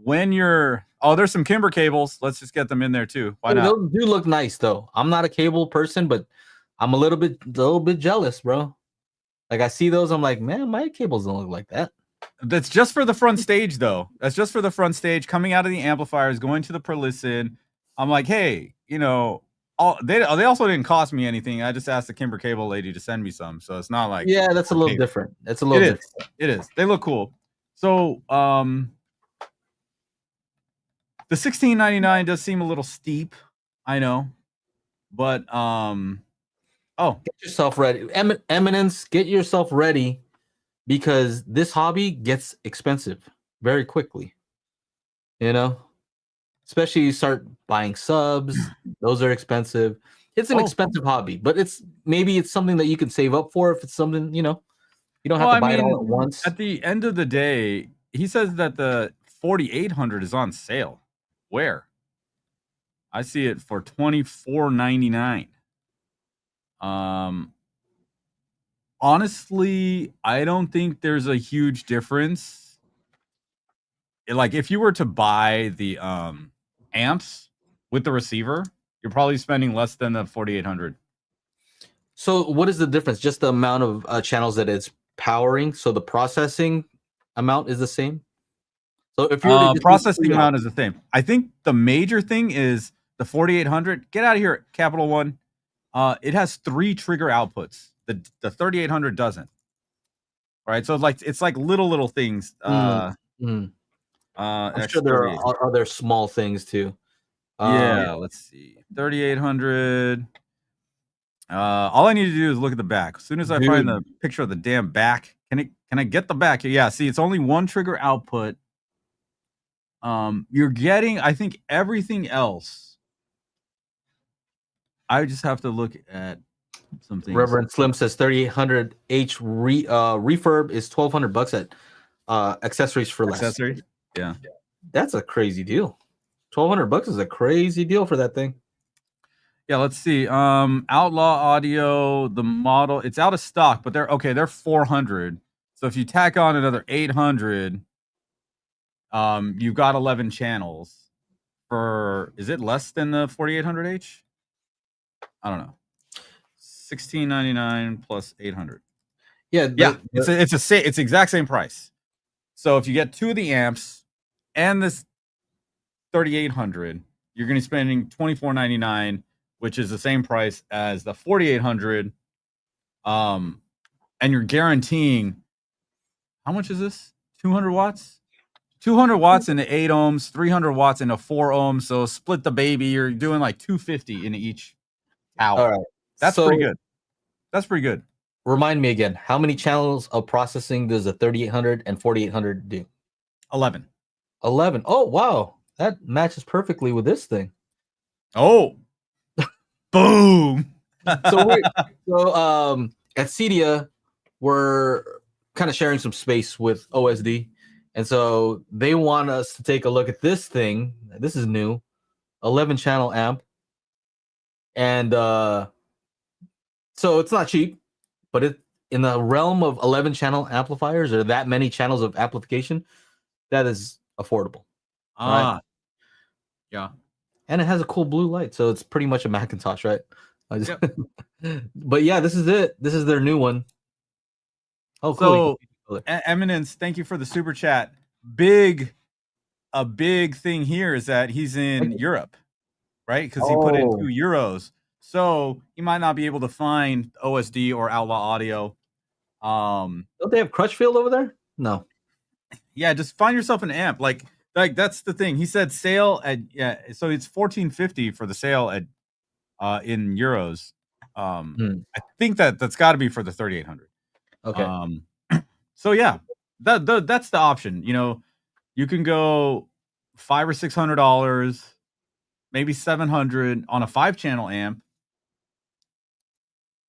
When you're there's some Kimber cables. Let's just get them in there too. Why not? Those do look nice though. I'm not a cable person, but I'm a little bit jealous, bro. Like I see those, I'm like, man, my cables don't look like that. That's just for the front stage, though. That's just for the front stage. Coming out of the amplifiers, going to the per listen. I'm like, hey, they also didn't cost me anything. I just asked the Kimber cable lady to send me some, so it's not like that's a little different. It's a little different. It is. They look cool. So the 1699 does seem a little steep, I know, but get yourself ready, Eminence. Get yourself ready. Because this hobby gets expensive very quickly, especially you start buying subs. Those are expensive. It's an expensive hobby, but it's something that you can save up for if it's something, you don't have to buy it all at once. At the end of the day, he says that the 4800 is on sale. Where? I see it for $24.99. Honestly, I don't think there's a huge difference. Like if you were to buy the amps with the receiver, you're probably spending less than the 4800. So what is the difference? Just the amount of channels that it's powering. So the processing amount is the same. So if you're processing amount is the same. I think the major thing is the 4800. Get out of here, Capital One. It has 3 trigger outputs. The 3800 doesn't. All right, so it's like little things. I'm sure there are other small things too. Let's see. 3800. All I need to do is look at the back. As soon as I find the picture of the damn back, can I get the back? Yeah, see, it's only 1 trigger output. You're getting, I think, everything else. I just have to look at something. Reverend Slim says 3800H refurb is $1,200 at accessories for less. Accessories? Yeah. That's a crazy deal. $1,200 is a crazy deal for that thing. Yeah, let's see. Outlaw Audio, the model, it's out of stock, but they're 400. So if you tack on another 800, you've got 11 channels. Is it less than the 4800H? I don't know. 1699 plus 800. Yeah, it's exact same price. So if you get 2 of the amps and this 3800, you're going to be spending $24.99, which is the same price as the 4800. And you're guaranteeing, how much is this? 200 watts? 200 watts into 8 ohms, 300 watts into 4 ohms. So split the baby. You're doing like 250 in each tower. All right. That's pretty good. That's pretty good. Remind me again, how many channels of processing does a 3800 and 4800 do? 11. 11. Oh, wow. That matches perfectly with this thing. Oh. Boom. So at Cedia, we're kind of sharing some space with OSD. And so they want us to take a look at this thing. This is new. 11 channel amp. And so it's not cheap, but it in the realm of 11 channel amplifiers or that many channels of amplification, that is affordable. Right? Yeah. And it has a cool blue light, so it's pretty much a Macintosh, right? Yep. But yeah, this is it. This is their new one. Oh, cool. So, Eminence, thank you for the super chat. A big thing here is that he's in Europe, right? Because he put in €2. So he might not be able to find OSD or Outlaw Audio. Don't they have Crutchfield over there? No. Yeah, just find yourself an amp. Like that's the thing. He said sale at so it's $14.50 for the sale at in euros. I think that's got to be for the 3800. Okay. So yeah, that's the option. You know, you can go $500 or $600, maybe $700 on a 5-channel amp.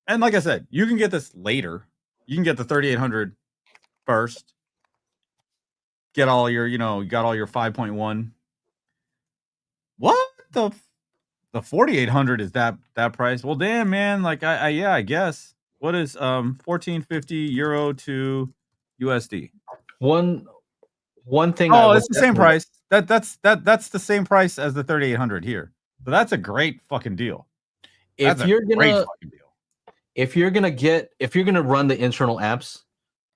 And like I said, you can get this later. You can get the 3800 first. Get all your, you got all your 5.1. What the 4800 is that price? Well, damn, man. Like I guess. What is €14.50 to USD? One thing. Oh, it's the same price. That's the same price as the 3800 here. So that's a great fucking deal. If you're gonna run the internal amps,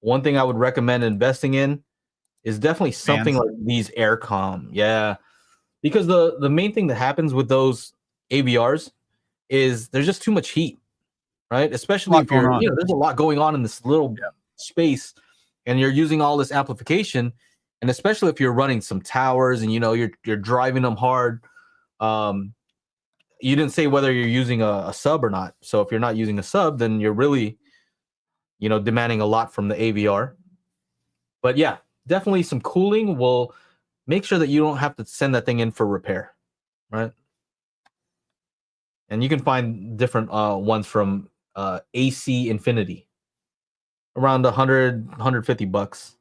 one thing I would recommend investing in is definitely something like these Aircom. Yeah. Because the main thing that happens with those AVRs is there's just too much heat, right? Especially if you're, there's a lot going on in this little space and you're using all this amplification, and especially if you're running some towers and you're driving them hard. You didn't say whether you're using a sub or not. So if you're not using a sub, then you're really, demanding a lot from the AVR. But yeah, definitely some cooling will make sure that you don't have to send that thing in for repair, right? And you can find different ones from AC Infinity, around $150.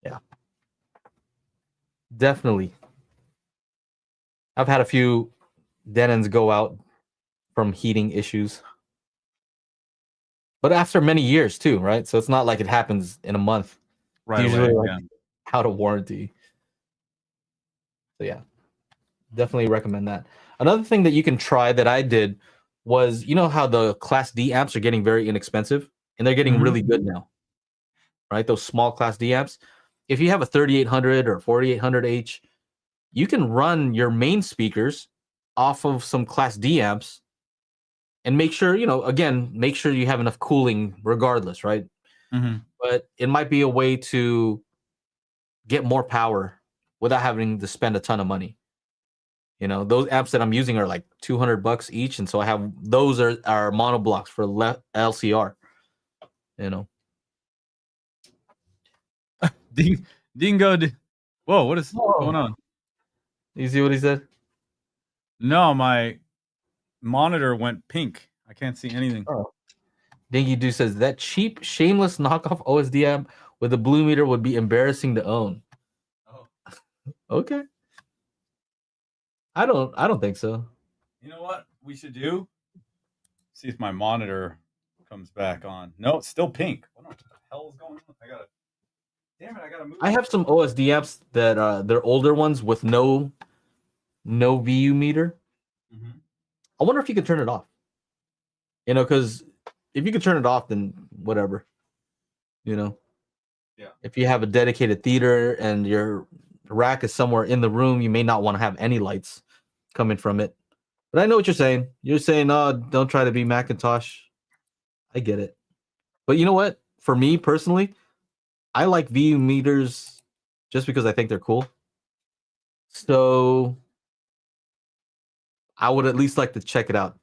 Yeah, definitely. I've had a few Denons go out from heating issues, but after many years too, right? So it's not like it happens in a month. Right. Usually out of warranty. So yeah, definitely recommend that. Another thing that you can try that I did was, how the Class D amps are getting very inexpensive and they're getting really good now, right? Those small Class D amps. If you have a 3800 or 4800H, you can run your main speakers off of some Class D amps and make sure, make sure you have enough cooling regardless, right? But it might be a way to get more power without having to spend a ton of money. Those amps that I'm using are like $200 each, and so I have those are monoblocks for LCR. Dingo. Whoa, what is going on? You see what he said? No, my monitor went pink. I can't see anything. Oh. Dingy Doo says that cheap, shameless knockoff OSD amp with a blue meter would be embarrassing to own. Oh. Okay. I don't think so. You know what? we should do? See if my monitor comes back on. No, it's still pink. What the hell is going on? Damn it! I gotta move. I have some OSD amps that they're older ones with no VU meter. Mm-hmm. I wonder if you could turn it off. You know, because if you could turn it off, then whatever. You know. Yeah. If you have a dedicated theater and your rack is somewhere in the room, you may not want to have any lights coming from it. But I know what you're saying. You're saying, "Oh, don't try to be Macintosh." I get it. But you know what? For me personally, I like VU meters just because I think they're cool. So I would at least like to check it out.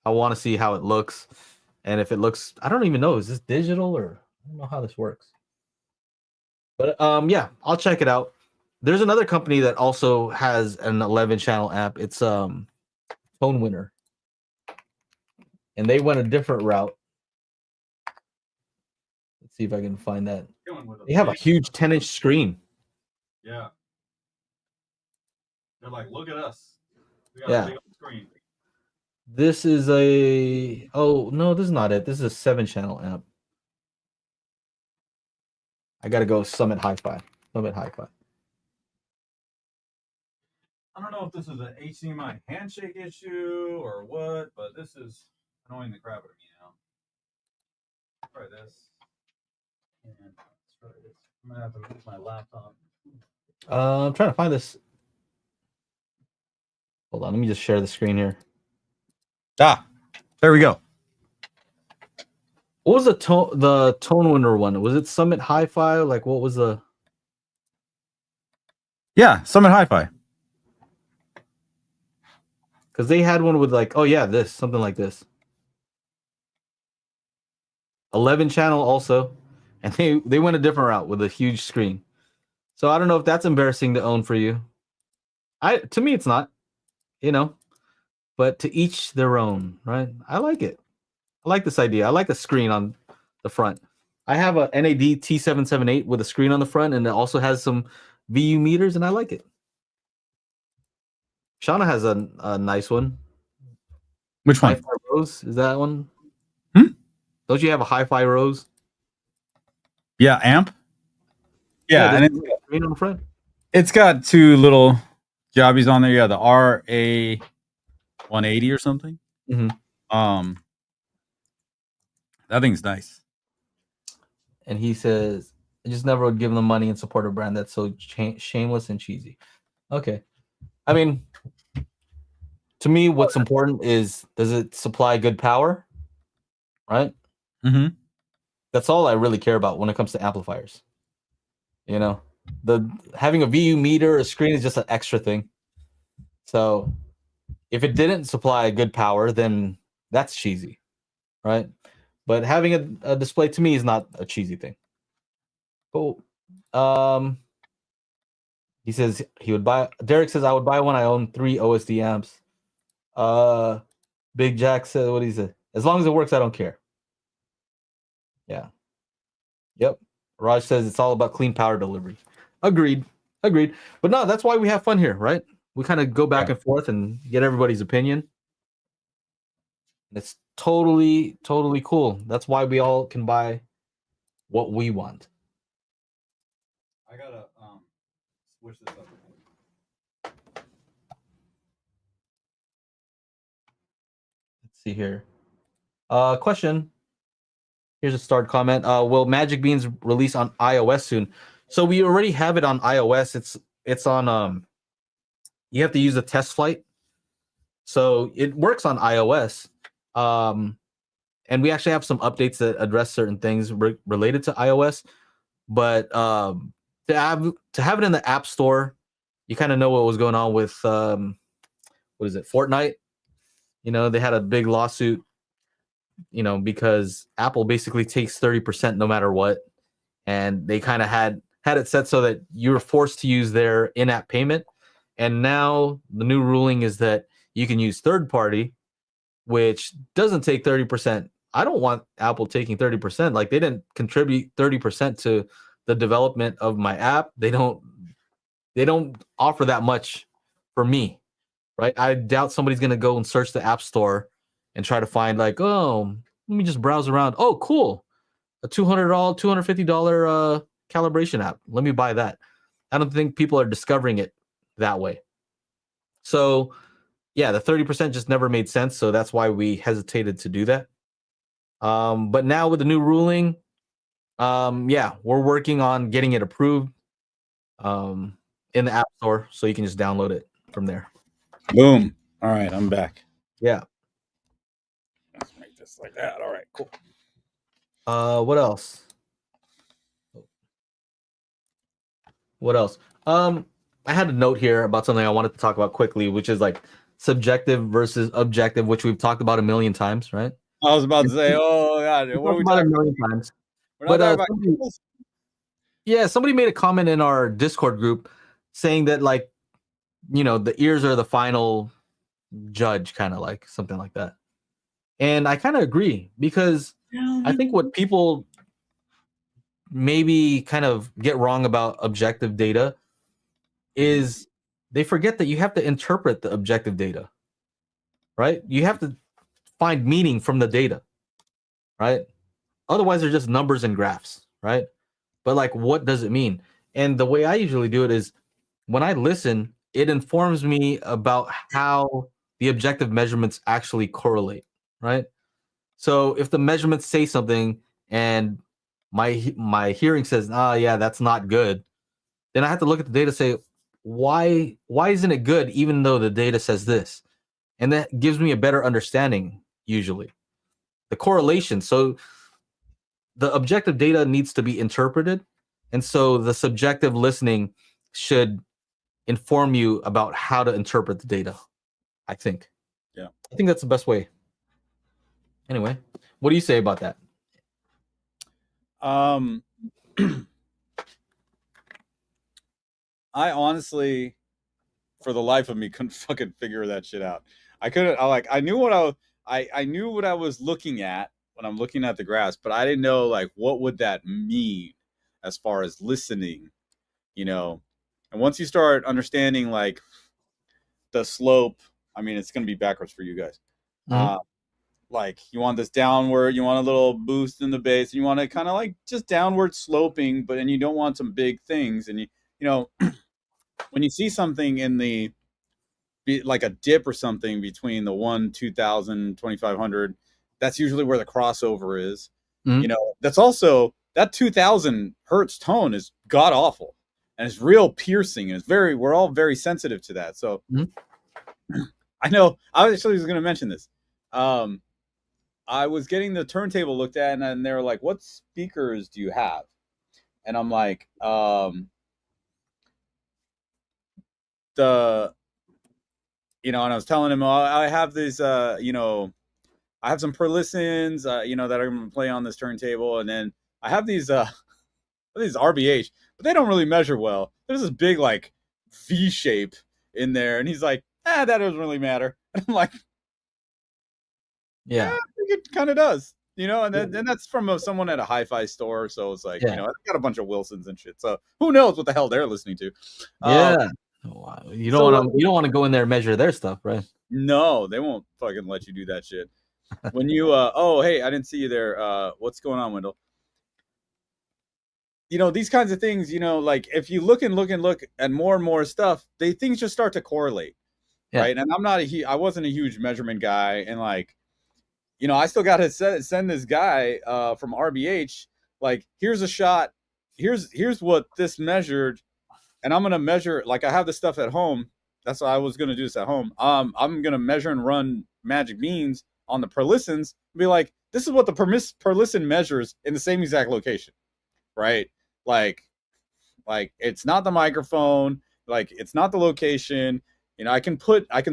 I want to see how it looks. And if it looks, I don't even know, is this digital or I don't know how this works. But yeah, I'll check it out. There's another company that also has an 11 channel amp. It's Tone Winner. And they went a different route. Let's see if I can find that. They have a huge 10-inch screen. Yeah. They're like, look at us. We got Yeah. a big screen. This is a no, this is not it. This is a 7-channel amp. I gotta go Summit HiFi. Summit HiFi. I don't know if this is an HDMI handshake issue or what, but this is annoying the crap out of me now. Try this. And let's try this. I'm gonna have to move my laptop. I'm trying to find this. Hold on, let me just share the screen here. There we go. What was the Tone Winner one? Was it Summit HiFi? Like, what was the? Yeah, Summit HiFi. Because they had one with like, oh yeah, this something like this. 11 channel also, and they went a different route with a huge screen. So I don't know if that's embarrassing to own for you. To me it's not, you know, but to each their own, right? I like it. I like this idea. I like the screen on the front. I have a NAD T778 with a screen on the front, and it also has some VU meters, and I like it. Shauna has a nice one. Which one? Hi-Fi Rose, is that one? Don't you have a Hi-Fi Rose? Yeah, amp. Yeah, and it's screen on the front. It's got two little jobbies on there. Yeah, the RA 180 or something. Mm-hmm. That thing's nice. And he says, I just never would give them money and support a brand that's so shameless and cheesy. Okay. I mean, to me, what's important is, does it supply good power? Right? Mm-hmm. That's all I really care about when it comes to amplifiers. You know, having a VU meter, a screen is just an extra thing. So if it didn't supply good power, then that's cheesy, right? But having a display to me is not a cheesy thing. Cool. He says he would buy. Derek says I would buy one. I own 3 OSD amps. Big Jack said, what he said? As long as it works, I don't care. Yeah. Yep. Raj says it's all about clean power delivery. Agreed. But no, that's why we have fun here, right? We kind of go back and forth and get everybody's opinion. It's totally cool. That's why we all can buy what we want. I gotta switch this up. Let's see here. Question. Here's a start comment. Will Magic Beans release on iOS soon? So we already have it on iOS. It's on you have to use a test flight. So it works on iOS. And we actually have some updates that address certain things related to iOS. But to have it in the App Store, you kind of know what was going on with what is it, Fortnite? You know, they had a big lawsuit, you know, because Apple basically takes 30% no matter what. And they kind of had it set so that you were forced to use their in-app payment. And now the new ruling is that you can use third party, which doesn't take 30%. I don't want Apple taking 30%. Like, they didn't contribute 30% to the development of my app. They don't offer that much for me, right? I doubt somebody's gonna go and search the App Store and try to find like, oh, let me just browse around. Oh, cool, a $200, $250 calibration app. Let me buy that. I don't think people are discovering it that way. So yeah, the 30% just never made sense. So that's why we hesitated to do that. But now with the new ruling, yeah, we're working on getting it approved in the App Store, so you can just download it from there. Boom. All right, I'm back. Yeah. Let's make this like that. All right, cool. What else? What else? I had a note here about something I wanted to talk about quickly, which is like subjective versus objective, which we've talked about a million times, right? I was about to say, oh god, what are we talking about? A million times. We're not talking about somebody made a comment in our Discord group saying that, like, you know, the ears are the final judge, kind of like something like that. And I kind of agree, because I think what people maybe kind of get wrong about objective data is they forget that you have to interpret the objective data, right? You have to find meaning from the data, right? Otherwise, they're just numbers and graphs, right? But like, what does it mean? And the way I usually do it is when I listen, it informs me about how the objective measurements actually correlate, right? So if the measurements say something and my hearing says, yeah, that's not good, then I have to look at the data and say, why isn't it good even though the data says this? And that gives me a better understanding, usually. The correlation. So the objective data needs to be interpreted. And so the subjective listening should inform you about how to interpret the data, I think. Yeah. I think that's the best way. Anyway, what do you say about that? I honestly, for the life of me, couldn't fucking figure that shit out. I knew what I knew what I was looking at when I'm looking at the graphs, but I didn't know like what would that mean as far as listening, you know. And once you start understanding like the slope, I mean, it's gonna be backwards for you guys. Mm-hmm. Like you want this downward, you want a little boost in the bass, and you want it kind of like just downward sloping, but then you don't want some big things. And you know, when you see something in the like a dip or something between the 2,000, 2,500, that's usually where the crossover is. Mm-hmm. You know, that's also that 2,000 hertz tone is god awful, and it's real piercing, and we're all very sensitive to that. So I know I was going to mention this. I was getting the turntable looked at, and they were like, what speakers do you have? And I'm like, and I was telling him, I have these, I have some Perlissons, that I'm going to play on this turntable. And then I have these RBH, but they don't really measure well. There's this big, like, V shape in there. And he's like, that doesn't really matter. And I'm like, yeah, I think it kind of does, and then that's from someone at a hi-fi store. So it's like, I got a bunch of Wilsons and shit. So who knows what the hell they're listening to? Yeah. You don't want to go in there and measure their stuff, right? No, they won't fucking let you do that shit. When you oh, hey, I didn't see you there. What's going on, Wendell? These kinds of things, like if you look at more and more stuff, things just start to correlate. Yeah. Right. And I wasn't a huge measurement guy, and like, I still got to send this guy from RBH, like, here's a shot, here's what this measured, and I'm gonna measure, like, I have this stuff at home. That's what I was gonna do this at home. I'm gonna measure and run magic beans on the Perlissons and be like, this is what the Perlisson measures in the same exact location, right? Like it's not the microphone, like it's not the location. I can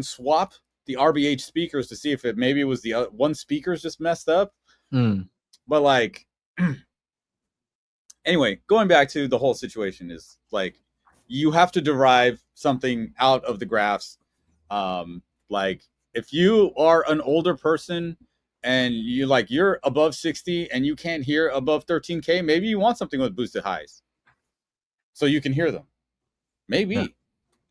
swap the RBH speakers to see if maybe it was the one speaker's just messed up. But like, anyway, going back to the whole situation is like, you have to derive something out of the graphs. Like if you are an older person and you're above 60 and you can't hear above 13K, maybe you want something with boosted highs so you can hear them. Maybe. Yeah.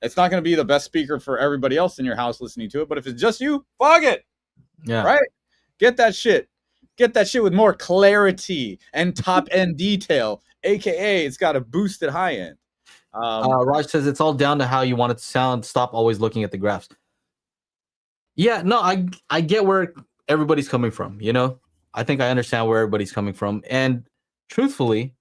It's not going to be the best speaker for everybody else in your house listening to it, but if it's just you, fuck it. Yeah. Right? Get that shit. Get that shit with more clarity and top end detail, aka it's got a boosted high end. Raj says it's all down to how you want it to sound. Stop always looking at the graphs. Yeah, no, I get where everybody's coming from. You know, I think I understand where everybody's coming from. And truthfully,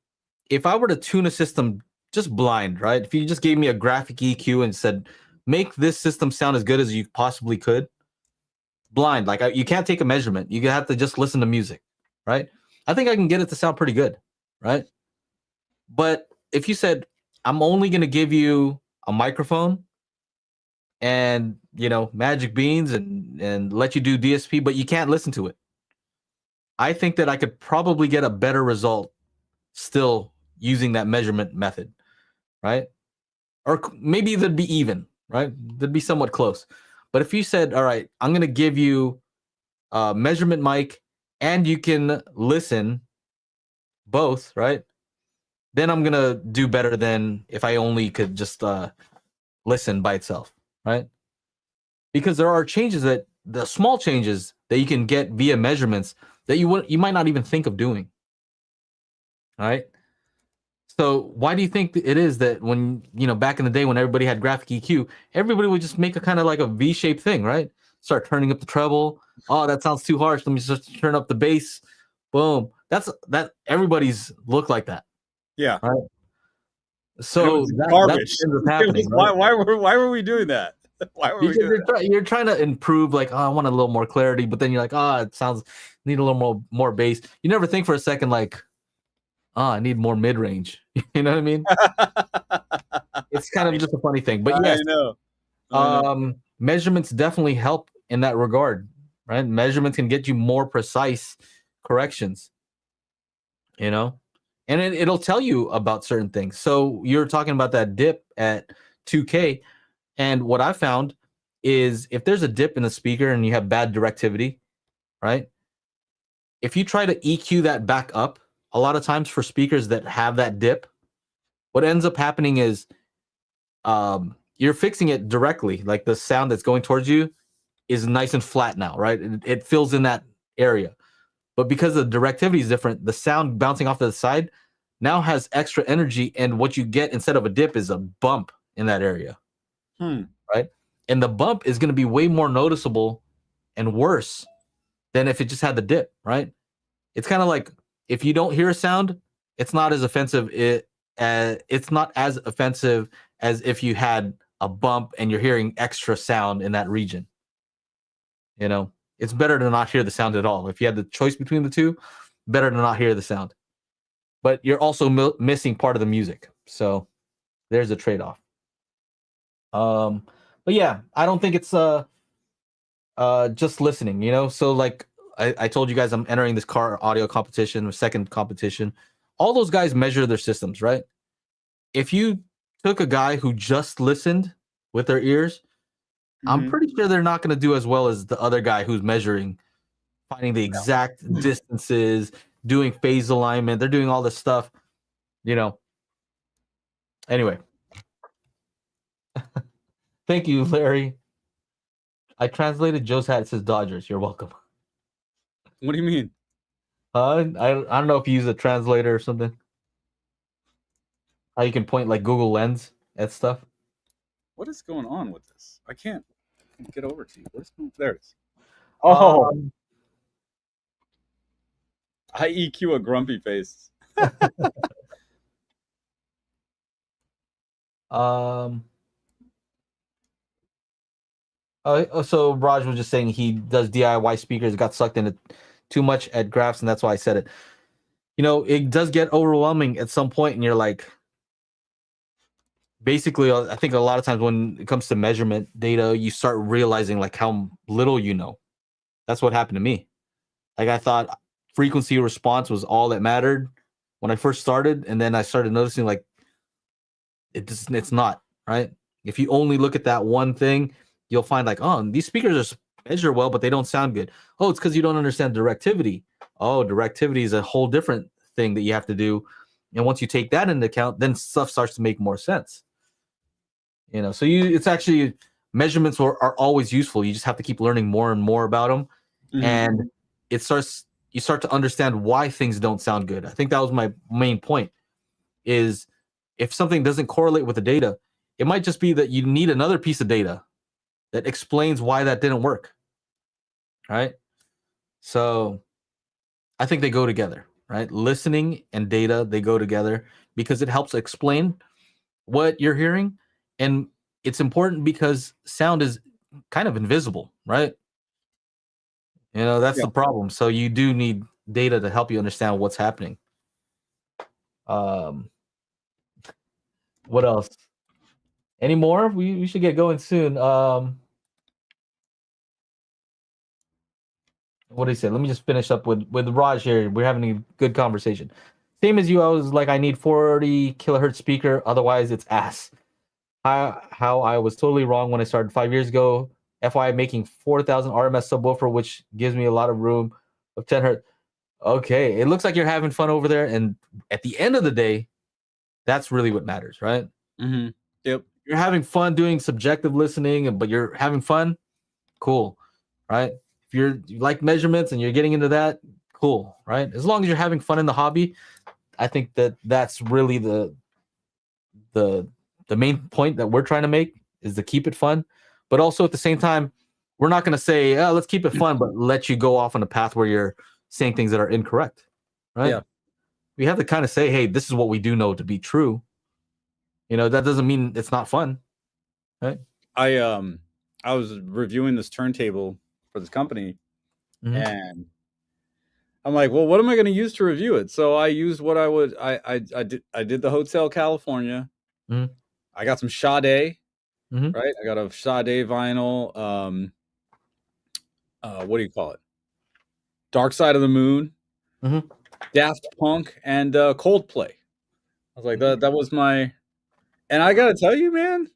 if I were to tune a system just blind, right? If you just gave me a graphic EQ and said, make this system sound as good as you possibly could, blind, like you can't take a measurement. You have to just listen to music, right? I think I can get it to sound pretty good, right? But if you said, I'm only going to give you a microphone and, you know, magic beans and let you do DSP, but you can't listen to it, I think that I could probably get a better result still using that measurement method, right? Or maybe they'd be even, right? They'd be somewhat close. But if you said, all right, I'm going to give you a measurement mic and you can listen both, right? Then I'm going to do better than if I only could just listen by itself, right? Because there are changes that the small changes that you can get via measurements that you might not even think of doing. All right. So why do you think it is that when, you know, back in the day when everybody had graphic EQ, everybody would just make a kind of like a V-shaped thing, right? Start turning up the treble. Oh, that sounds too harsh. Let me just turn up the bass. Boom. That everybody's look like that. Yeah. Right. So garbage. That's happening, right? Why were we doing that? Why were we doing that? You're trying to improve, like, oh, I want a little more clarity, but then you're like, oh, it sounds need a little more bass. You never think for a second like, oh, I need more mid range. You know what I mean? It's kind of just a funny thing, but yes, I know. Measurements definitely help in that regard, right? Measurements can get you more precise corrections, you know, and it'll tell you about certain things. So you're talking about that dip at 2K, and what I found is if there's a dip in the speaker and you have bad directivity, right? If you try to EQ that back up, a lot of times for speakers that have that dip, what ends up happening is you're fixing it directly. Like the sound that's going towards you is nice and flat now, right? It fills in that area. But because the directivity is different, the sound bouncing off to the side now has extra energy. And what you get instead of a dip is a bump in that area, right? And the bump is going to be way more noticeable and worse than if it just had the dip, right? It's kind of like if you don't hear a sound, it's not as offensive. It's not as offensive as if you had a bump and you're hearing extra sound in that region. You know, it's better to not hear the sound at all. If you had the choice between the two, better to not hear the sound. But you're also missing part of the music. So there's a trade-off. But yeah, I don't think it's just listening, you know? So like I told you guys, I'm entering this car audio competition, second competition. All those guys measure their systems, right? If you took a guy who just listened with their ears, I'm pretty sure they're not going to do as well as the other guy who's measuring, finding the exact distances, doing phase alignment. They're doing all this stuff, you know. Anyway. Thank you, Larry. I translated Joe's hat. It says Dodgers. You're welcome. What do you mean? I don't know if you use a translator or something. How you can point like Google Lens at stuff. What is going on with this? I can't get over to you. There it is. Oh, I EQ a grumpy face. So Raj was just saying he does DIY speakers, got sucked into too much at graphs, and that's why I said it. You know, it does get overwhelming at some point, and you're like, basically, I think a lot of times when it comes to measurement data, you start realizing like how little you know. That's what happened to me. Like I thought frequency response was all that mattered when I first started, and then I started noticing like it's not, right? If you only look at that one thing, you'll find like, oh, these speakers are measure well, but they don't sound good. Oh, it's because you don't understand directivity. Oh, directivity is a whole different thing that you have to do. And once you take that into account, then stuff starts to make more sense. So it's actually measurements are always useful. You just have to keep learning more and more about them, and you start to understand why things don't sound good. I think that was my main point. Is if something doesn't correlate with the data, it might just be that you need another piece of data that explains why that didn't work. Right? So I think they go together, right? Listening and data, they go together because it helps explain what you're hearing. And it's important because sound is kind of invisible, right? That's the problem. So you do need data to help you understand what's happening. What else? Any more? We should get going soon. What did he say? Let me just finish up with Raj here. We're having a good conversation. Same as you, I was like, I need 40 kilohertz speaker, otherwise it's ass. How I was totally wrong when I started 5 years ago. FYI, making 4,000 RMS subwoofer, which gives me a lot of room of 10 hertz. Okay, it looks like you're having fun over there, and at the end of the day, that's really what matters, right? Mm-hmm. Yep. You're having fun doing subjective listening, but you're having fun. Cool, right? If you like measurements and you're getting into that, cool, right? As long as you're having fun in the hobby, I think that's really the main point that we're trying to make is to keep it fun. But also at the same time, we're not going to say, oh, let's keep it fun, but let you go off on a path where you're saying things that are incorrect, right? Yeah. We have to kind of say, hey, this is what we do know to be true. That doesn't mean it's not fun, right? I was reviewing this turntable for this company, and I'm like, well, what am I going to use to review it? So I used what I would. I did the Hotel California. I got some Sade, right? I got a Sade vinyl. What do you call it? Dark Side of the Moon, Daft Punk, and Coldplay. I was like, that was my. And I gotta tell you, man,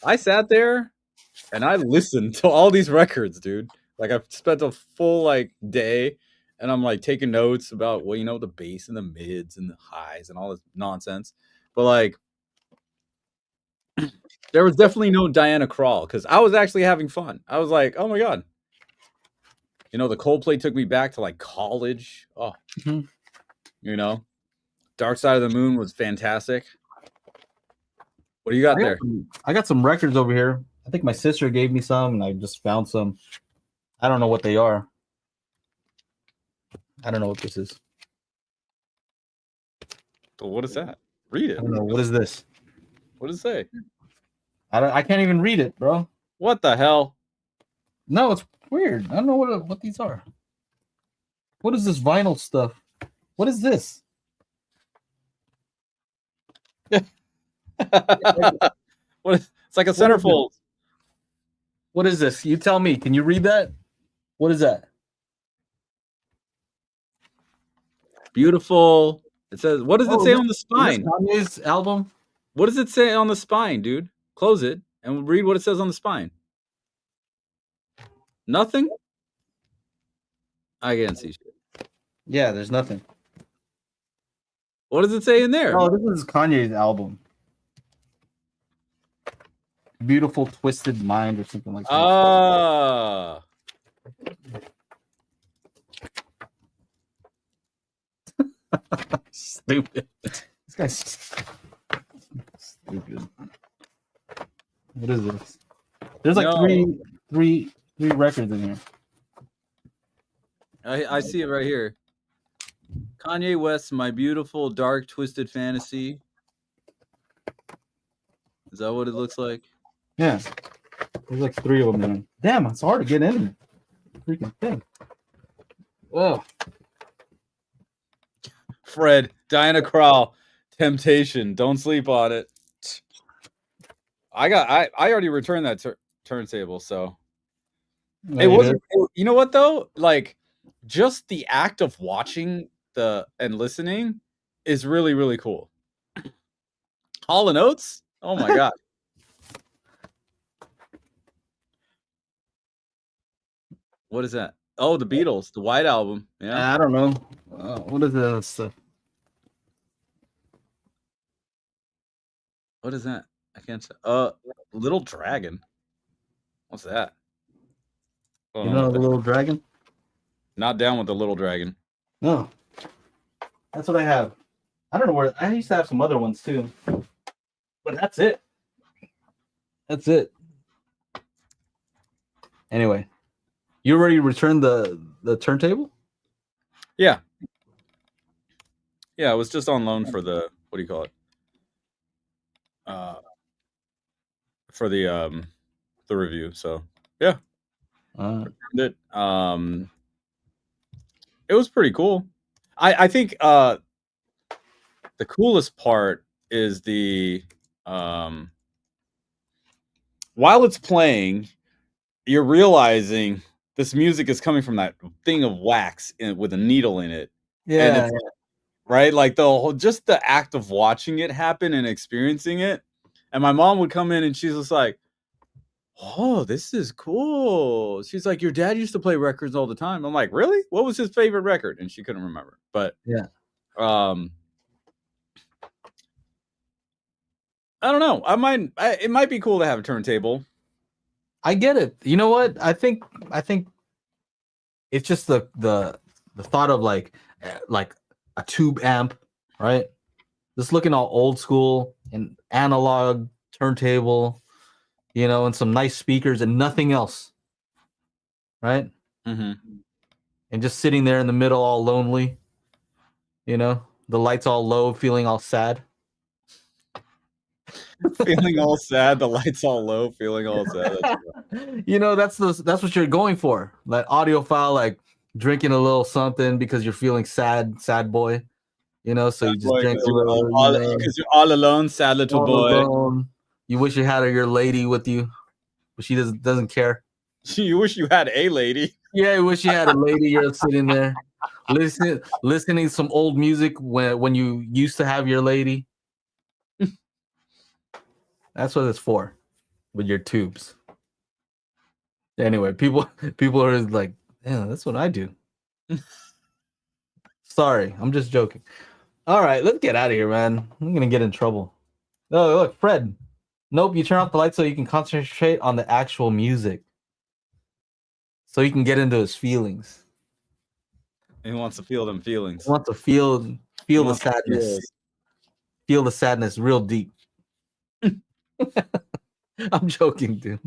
I sat there and I listened to all these records, dude. Like I've spent a full day, and I'm like taking notes about the bass and the mids and the highs and all this nonsense. But there was definitely no Diana Krall because I was actually having fun. I was like, oh my god, the Coldplay took me back to college. Oh, Dark Side of the Moon was fantastic. What do you got there? I got some records over here. I think my sister gave me some, and I just found some. I don't know what they are. I don't know what this is. Well, what is that? Read it. I don't know. What is this? What does it say? I can't even read it, bro. What the hell? No, it's weird. I don't know what these are. What is this vinyl stuff? What is this? It's like a centerfold. What is this? You tell me. Can you read that? What is that? Beautiful. It says, what does it say on the spine? Kanye's album? What does it say on the spine, dude? Close it and read what it says on the spine. Nothing? I can't see shit. Yeah, there's nothing. What does it say in there? Oh, this is Kanye's album. Beautiful Twisted Mind or something like that. Ah. Stupid. This guy's stupid. What is this? There's three records in here. I see it right here. Kanye West's My Beautiful Dark Twisted Fantasy. Is that what it looks like? Yeah. There's 3 of them in there. Damn, it's hard to get in. Freaking thing. Whoa. Fred, Diana Krall, Temptation. Don't sleep on it. I already returned that turntable, so it wasn't. You know what though? Just the act of watching and listening is really, really cool. Hall & Oates? Oh my god. What is that? Oh, the Beatles, the White Album. Yeah. I don't know. What is that stuff? What is that? I can't. Little Dragon. What's that? You know the Little Dragon? Not down with the Little Dragon. No. That's what I have. I don't know where. I used to have some other ones too. But that's it. That's it. Anyway, you already returned the turntable? Yeah. Yeah, it was just on loan for the, what do you call it? For the review. So yeah. It was pretty cool. I think the coolest part is the while it's playing, you're realizing this music is coming from that thing of wax with a needle in it. Yeah. And right? Like just the act of watching it happen and experiencing it. And my mom would come in and she's just like, "Oh, this is cool." She's like, "Your dad used to play records all the time." I'm like, "Really? What was his favorite record?" And she couldn't remember. But yeah. I don't know. It might be cool to have a turntable. I get it. You know what? I think it's just the thought of like a tube amp, right? Just looking all old school and analog turntable, you know, and some nice speakers and nothing else, right? Mm-hmm. And just sitting there in the middle, all lonely, you know, the lights all low, feeling all sad. Feeling all sad, the lights all low, feeling all sad. You know, that's what you're going for. That audiophile, like drinking a little something because you're feeling sad boy. You know, so you just drink a little because you're all alone, sad little boy. Alone. You wish you had your lady with you, but she doesn't care. You wish you had a lady. Yeah, you wish you had a lady. You're sitting there listening to some old music when you used to have your lady. That's what it's for, with your tubes. Anyway, people are like, yeah, that's what I do. Sorry, I'm just joking. All right, let's get out of here, man. I'm gonna get in trouble. Oh, look, Fred. Nope, you turn off the light so you can concentrate on the actual music. So you can get into his feelings. He wants to feel them feelings. He wants to feel the sadness. Feel the sadness real deep. I'm joking, dude.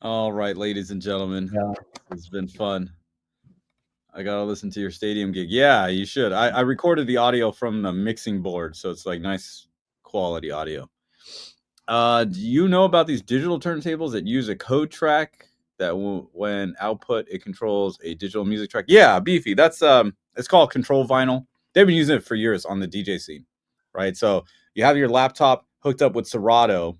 All right, ladies and gentlemen. Yeah. It's been fun. I gotta listen to your stadium gig. Yeah, you should. I recorded the audio from the mixing board, so it's like nice quality audio. Do you know about these digital turntables that use a code track that when output it controls a digital music track? Yeah, beefy. That's it's called control vinyl. They've been using it for years on the DJ scene, right? So you have your laptop hooked up with Serato,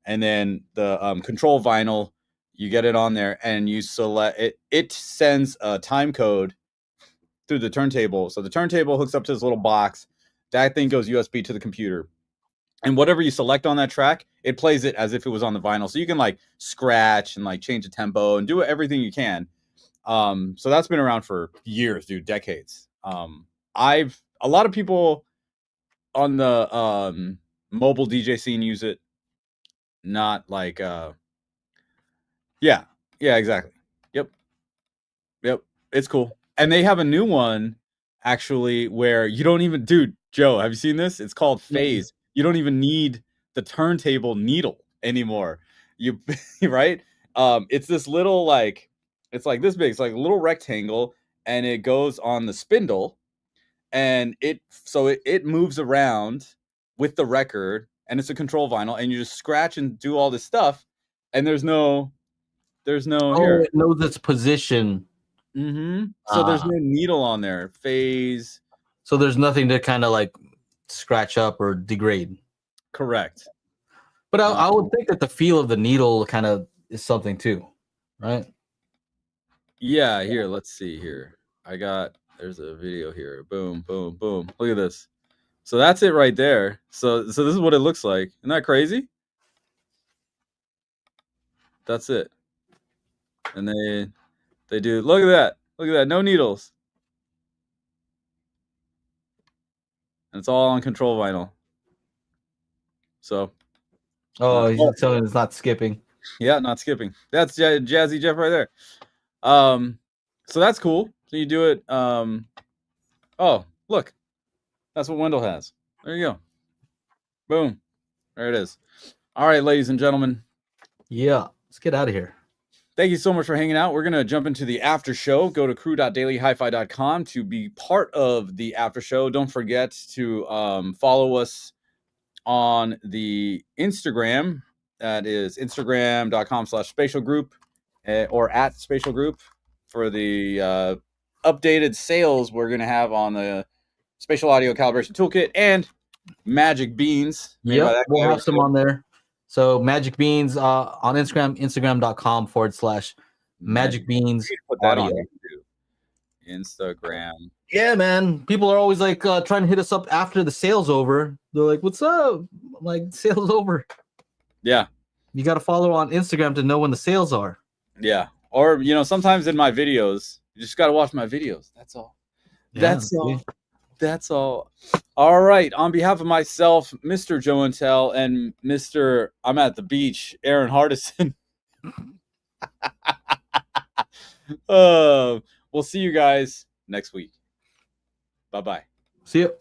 and then the control vinyl, you get it on there and you select it. It sends a time code through the turntable. So the turntable hooks up to this little box. That thing goes USB to the computer. And whatever you select on that track, it plays it as if it was on the vinyl. So you can like scratch and like change the tempo and do everything you can. So that's been around for years, dude, decades. A lot of people on the mobile DJ scene use it. Not like yeah, exactly. Yep. It's cool. And they have a new one actually where you don't even, dude, Joe, have you seen this? It's called Phase. You don't even need the turntable needle anymore. You right? It's this little like, it's like this big. It's like a little rectangle, and it goes on the spindle, and it moves around with the record, and it's a control vinyl, and you just scratch and do all this stuff, and there's no here. It knows its position. Mm-hmm. So there's no needle on there. Phase. So there's nothing to kind of like scratch up or degrade. Correct. But I would think that the feel of the needle kind of is something too, right? Yeah, here, let's see here. There's a video here. Boom, boom, boom. Look at this. So that's it right there. So this is what it looks like. Isn't that crazy? That's it. And they do, look at that. Look at that. No needles. And it's all on control vinyl. So, he's telling it's not skipping. Yeah, not skipping. That's Jazzy Jeff right there. So that's cool. So you do it. Oh, look, that's what Wendell has. There you go. Boom. There it is. All right, ladies and gentlemen. Yeah, let's get out of here. Thank you so much for hanging out. We're going to jump into the after show. Go to crew.dailyhifi.com to be part of the after show. Don't forget to follow us on the Instagram. That is instagram.com/spatial group or at spatial group for the updated sales we're going to have on the spatial audio calibration toolkit and magic beans. Yeah, we'll have some on there. So Magic Beans on Instagram, instagram.com/Magic Beans. Put that on Instagram. Yeah, man. People are always like trying to hit us up after the sale's over. They're like, "What's up?" I'm like, "Sale's over." Yeah. You got to follow on Instagram to know when the sales are. Yeah. Or, sometimes in my videos, you just got to watch my videos. That's all. Yeah, That's all. All right. On behalf of myself, Mr. Joe Intel, and Mr. I'm at the beach, Aaron Hardison. We'll see you guys next week. Bye-bye. See you.